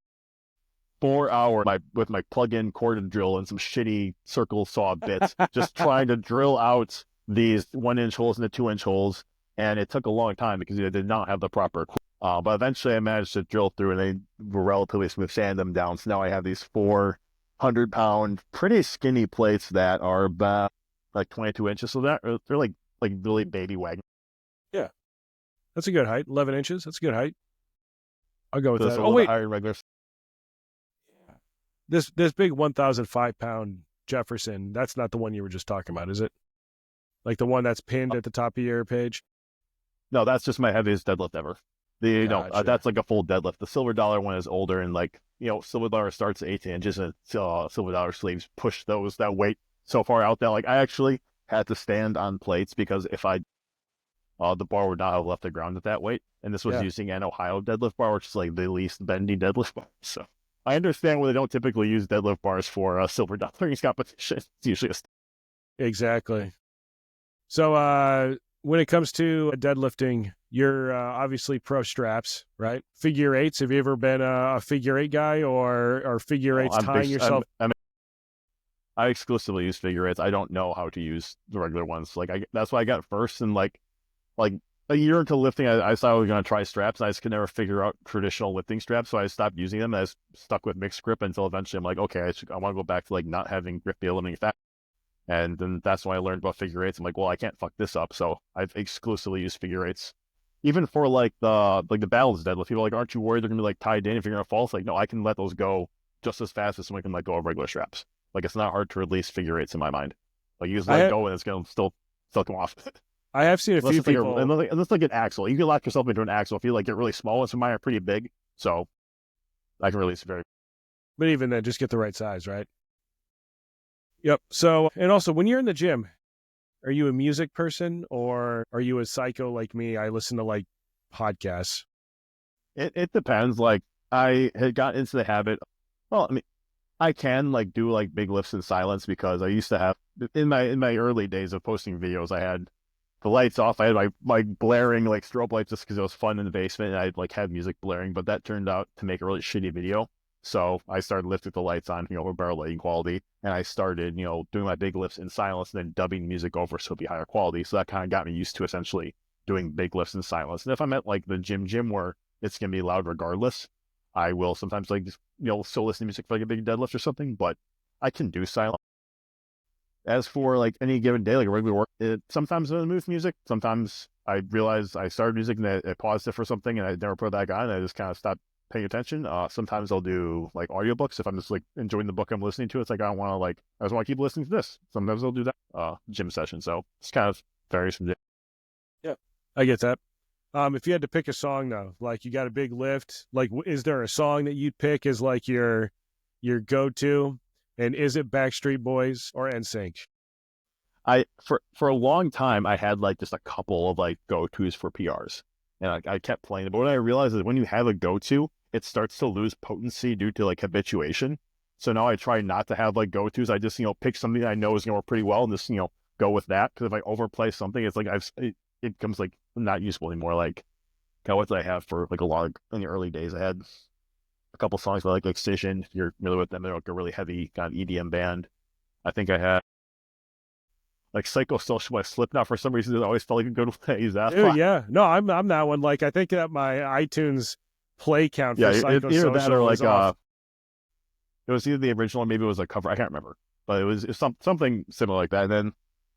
4 hours with my plug-in corded drill and some shitty circle saw bits, just trying to drill out these 1-inch holes into 2-inch holes, and it took a long time because I did not have the proper equipment. But eventually, I managed to drill through, and they were relatively smooth, sand them down. So now I have these 400-pound, pretty skinny plates that are about like 22 inches. So they're like really baby wagon. Yeah, that's a good height. 11 inches. That's a good height. I'll go with that. Oh wait, higher than regular. This big 1,005-pound Jefferson, that's not the one you were just talking about, is it? Like the one that's pinned at the top of your page? No, that's just my heaviest deadlift ever. That's like a full deadlift. The silver dollar one is older, and silver dollar starts at 18 inches, and silver dollar sleeves push that weight so far out that I actually had to stand on plates because if the bar would not have left the ground at that weight. And this was using an Ohio deadlift bar, which is like the least bendy deadlift bar. So I understand why they don't typically use deadlift bars for silver dollar competition. It's usually exactly. So when it comes to deadlifting, you're obviously pro straps, right? Figure eights. Have you ever been a figure 8 guy or figure eights tying yourself? I exclusively use figure eights. I don't know how to use the regular ones. That's why I got first, and like a year into lifting, I thought I was going to try straps, and I just could never figure out traditional lifting straps, so I stopped using them. I was stuck with mixed grip until eventually I'm like, okay, I want to go back to not having grip be a limiting factor. And then that's when I learned about figure eights. I'm like, well, I can't fuck this up, so I've exclusively used figure eights. Even for the balance deadlift, people are like, aren't you worried they're gonna be tied in if you're gonna fall? It's like, no, I can let those go just as fast as someone can let go of regular straps. It's not hard to release figure eights in my mind. You just let go and it's gonna still come off. I have seen a few people. Unless like an axle, you can lock yourself into an axle if you get really small ones. Mine are pretty big, so I can release it very. But even then, just get the right size, right? Yep. So, and also when you're in the gym, Are you a music person or are you a psycho like me? I listen to like podcasts. It depends. Like I had got into the habit. Well, I mean, I can like do like big lifts in silence because I used to have in my early days of posting videos, I had the lights off. I had my blaring like strobe lights just because it was fun in the basement, and I'd like have music blaring. But that turned out to make a really shitty video. So I started lifting the lights on, for better lighting quality, and I started, doing my big lifts in silence and then dubbing music over so it'd be higher quality. So that kind of got me used to essentially doing big lifts in silence. And if I'm at like the gym where it's gonna be loud regardless, I will sometimes like just, still listen to music for like a big deadlift or something. But I can do silence. As for like any given day, like a regular work, sometimes I'm in the mood with music. Sometimes I realize I started music and I paused it for something and I never put it back on. And I just kind of stopped paying attention. Sometimes I'll do like audiobooks if I'm just like enjoying the book I'm listening to. It's like I don't want to like I just want to keep listening to this. Sometimes I'll do that gym session. So it's kind of varies from day. Yeah, I get that. If you had to pick a song though, like you got a big lift, like is there a song that you'd pick as like your go-to? And is it Backstreet Boys or NSYNC? I for a long time I had like just a couple of like go-tos for PRs, and I kept playing it. But what I realized is when you have a go-to, it starts to lose potency due to like habituation. So now I try not to have like go-tos. I just pick something that I know is going to work pretty well and just go with that. Because if I overplay something, it's like it becomes like not useful anymore. Like kind of what did I have for like a lot in the early days? I had a couple songs by like Excision. If you're familiar with them, they're like a really heavy kind of EDM band. I think I had like Psychosocial by Slipknot. For some reason, it always felt like a good way to use that. Dude, yeah. No, I'm that one. Like I think that my iTunes play count for Yeah, either that or Psychosocial was like off. it was either the original or maybe it was a cover. I can't remember, but it's something similar like that. And then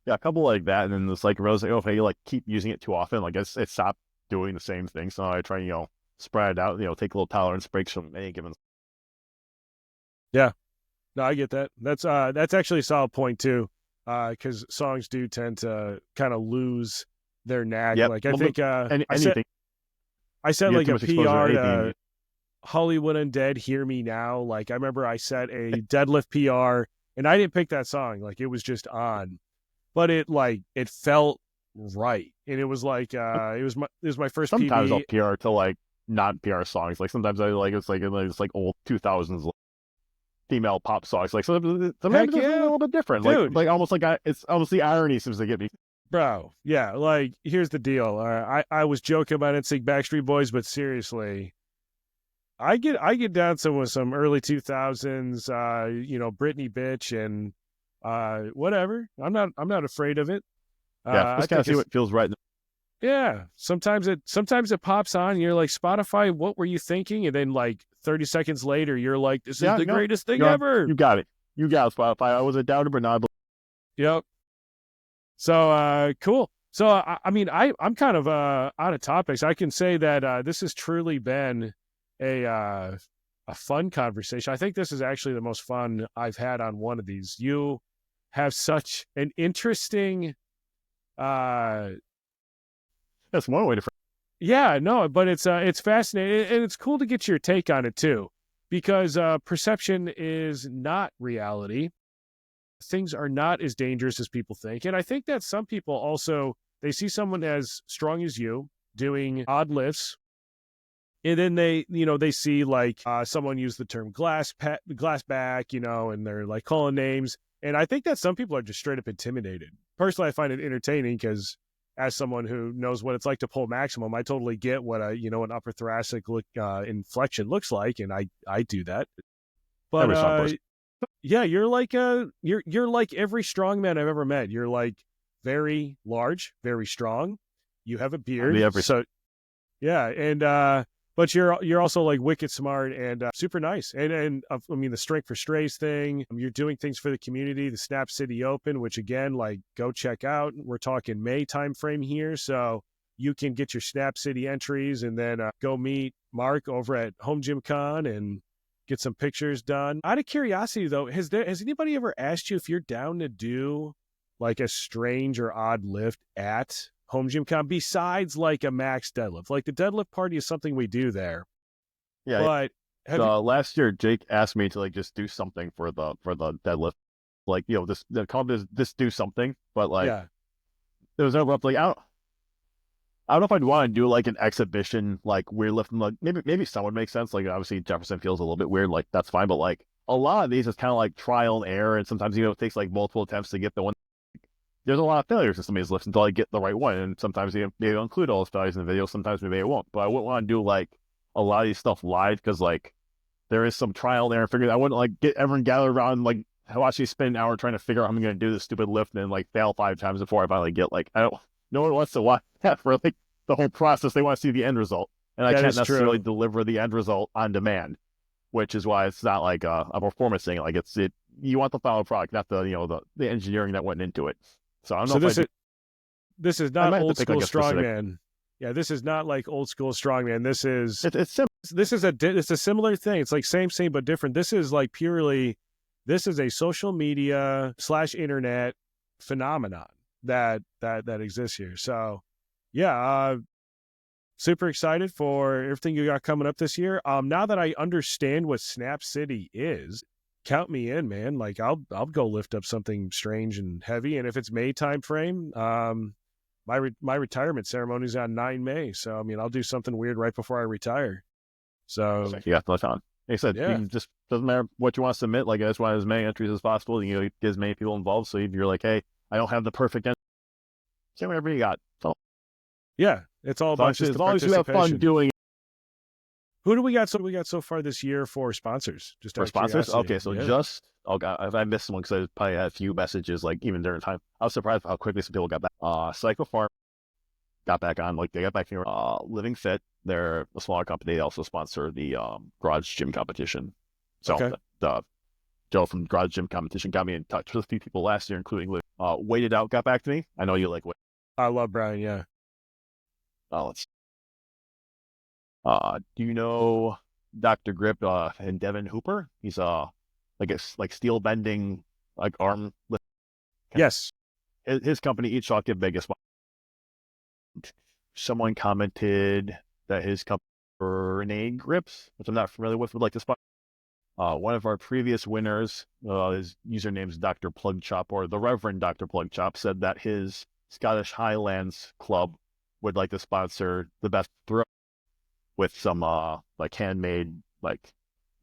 yeah, a couple like that, and then it's like Rose, like, oh, if I like keep using it too often, like it stopped doing the same thing. So now I try spread it out, take a little tolerance breaks from any given. Yeah. No, I get that. That's actually a solid point too. Because songs do tend to kind of lose their knack. Yep. Like I think Anything. I said You like get a too much exposure to PR anything. to Hollywood Undead, Hear Me Now. Like I remember I set a deadlift PR and I didn't pick that song. Like it was just on, but it felt right. And it was like it was my first Sometimes I'll PB. PR to like not PR songs. Like sometimes I like it's like old 2000s female pop songs. Like sometimes Heck it's a yeah, little bit different. dude. Like almost like it's almost the irony seems to get me. Bro, yeah, like here's the deal. I was joking about NSYNC Backstreet Boys, but seriously, I get down to with some early 2000s, Britney bitch and whatever. I'm not afraid of it. Yeah, I just kind of think see what feels right. yeah. Sometimes it pops on. And you're like Spotify. What were you thinking? And then like 30 seconds later, you're like, this is the greatest thing ever. You got it. You got it, Spotify. I was a doubter, but not. Yep. So cool. So I mean I'm kind of out of topics. I can say that this has truly been a fun conversation. I think this is actually the most fun I've had on one of these. You have such an interesting That's one way to. yeah, no, but it's fascinating and it's cool to get your take on it too, because perception is not reality. Things are not as dangerous as people think. And I think that some people also, they see someone as strong as you doing odd lifts. And then they see like someone use the term glass back, and they're like calling names. And I think that some people are just straight up intimidated. Personally, I find it entertaining because as someone who knows what it's like to pull maximum, I totally get what an upper thoracic inflection looks like. And I do that. But yeah, you're like you're like every strongman I've ever met. You're like very large, very strong. You have a beard, so yeah, and but you're also like wicked smart and super nice. And I mean the Strength for Strays thing. You're doing things for the community. The Snap City Open, which again, like go check out. We're talking May timeframe here, so you can get your Snap City entries and then go meet Mark over at Home Gym Con and get some pictures done. Out of curiosity, though, has anybody ever asked you if you're down to do like a strange or odd lift at Home Gym Con besides like a max deadlift? Like the deadlift party is something we do there. Yeah, but last year Jake asked me to like just do something for the deadlift, like this the call is this do something, but like there was never like I don't know if I'd want to do like an exhibition like weird lifting. Like maybe some would make sense. Like obviously Jefferson feels a little bit weird. Like that's fine, but like a lot of these is kind of like trial and error, and sometimes it takes like multiple attempts to get the one. There's a lot of failures in some of these lifts until I get the right one, and sometimes maybe they'll include all those failures in the video. Sometimes maybe they won't. But I wouldn't want to do like a lot of these stuff live because like there is some trial there and figure. I wouldn't like get everyone gathered around and like watch me spend an hour trying to figure out how I'm going to do this stupid lift and then like fail 5 times before I finally get like I don't. No one wants to watch that for like the whole process. They want to see the end result, and I can't necessarily deliver the end result on demand, which is why it's not like a performance thing. Like it's you want the final product, not the engineering that went into it. So I don't know. So this is not old school strongman. Yeah, this is not like old school strongman. This is it's a similar thing. It's like same but different. This is like purely this is a social media / internet phenomenon that exists here. So yeah, super excited for everything you got coming up this year. Now that I understand what Snap City is, count me in, man. Like I'll go lift up something strange and heavy, and if it's May time frame, my retirement ceremony is on 9 May. So I mean, I'll do something weird right before I retire. So you got the on. Like I said, you just doesn't matter what you want to submit. Like I just want as many entries as possible. Get as many people involved. So if you're like, hey, I don't have the perfect entry, say whatever you got. So yeah, it's all about just as long as you have fun doing it. Who do we got? So we got so far this year for sponsors? Just for sponsors. Okay, so I missed one because I probably had a few messages like even during time. I was surprised how quickly some people got back. Psycho Farm got back on. Like they got back here. Living Fit, they're a smaller company. They also sponsor the Garage Gym competition. So the Joe from Garage Gym competition got me in touch with a few people last year, including Waited Out got back to me. I know you like. I love Brian. Yeah. Let's. Do you know Dr. Grip and Devin Hooper? He's like steel bending like arm lift. Yes. His company each shot give Vegas. Someone commented that his company Renee Grips, which I'm not familiar with, would like to spot. One of our previous winners, his username is Dr. Plug Chop, or the Reverend Dr. Plug Chop, said that his Scottish Highlands club would like to sponsor the best throw with some like handmade like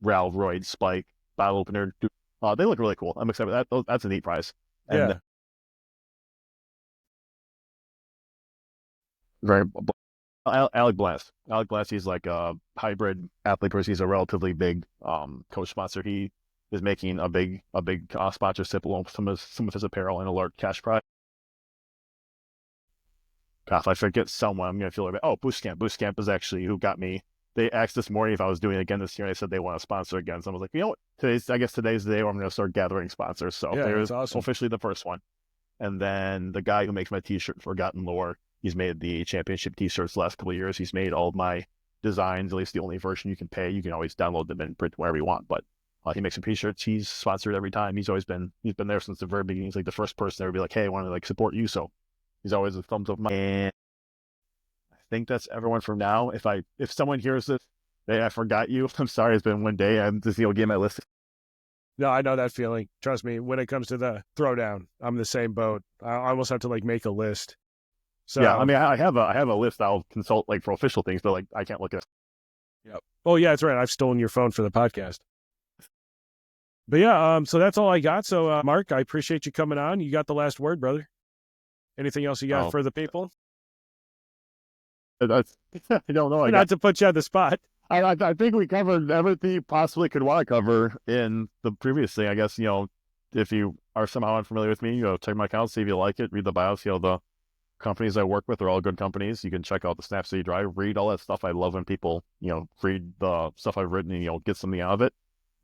Ralroid spike bottle opener. They look really cool. I'm excited. That's a neat prize. And very Alec Blast. Alec Blast, he's like a hybrid athlete person. He's a relatively big coach sponsor. He is making a big sponsorship along with some of his apparel and a large cash prize. God, if I forget someone, I'm gonna feel like, oh, Boost Camp. Boost Camp is actually who got me. They asked this morning if I was doing it again this year, and they said they want to sponsor again. So I was like, you know what? I guess today's the day where I'm gonna start gathering sponsors. So there's officially the first one. And then the guy who makes my t-shirt, Forgotten Lore, he's made the championship t-shirts the last couple of years. He's made all of my designs, at least the only version you can pay. You can always download them and print wherever you want, but he makes some t-shirts. He's sponsored every time. He's been there since the very beginning. He's like the first person to be like, hey, I want to like support you. So he's always a thumbs up. And I think that's everyone from now. If someone hears this, hey, I forgot you. I'm sorry. It's been one day. I'm just getting my list. No, I know that feeling. Trust me, when it comes to the throwdown, I'm in the same boat. I almost have to like make a list. So yeah, I mean, I have a list I'll consult like for official things, but like I can't look at it. Yep. Oh yeah, that's right. I've stolen your phone for the podcast. But yeah, so that's all I got. So Mark, I appreciate you coming on. You got the last word, brother. Anything else you got for the people? I don't know. Not to put you on the spot. I think we covered everything you possibly could want to cover in the previous thing. I guess, if you are somehow unfamiliar with me, check my account, see if you like it, read the bios. The companies I work with are all good companies. You can check out the Snap City Drive, read all that stuff. I love when people, read the stuff I've written and, get something out of it.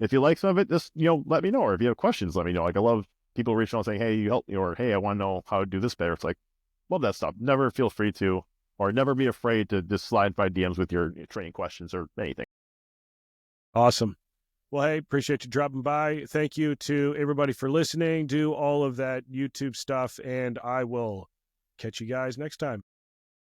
If you like some of it, just, let me know. Or if you have questions, let me know. Like, I love people reaching out saying, hey, you help me, or hey, I want to know how to do this better. It's like, love that stuff. Never feel free to, or never be afraid to just slide by DMs with your training questions or anything. Awesome. Well, hey, appreciate you dropping by. Thank you to everybody for listening. Do all of that YouTube stuff, and I will catch you guys next time.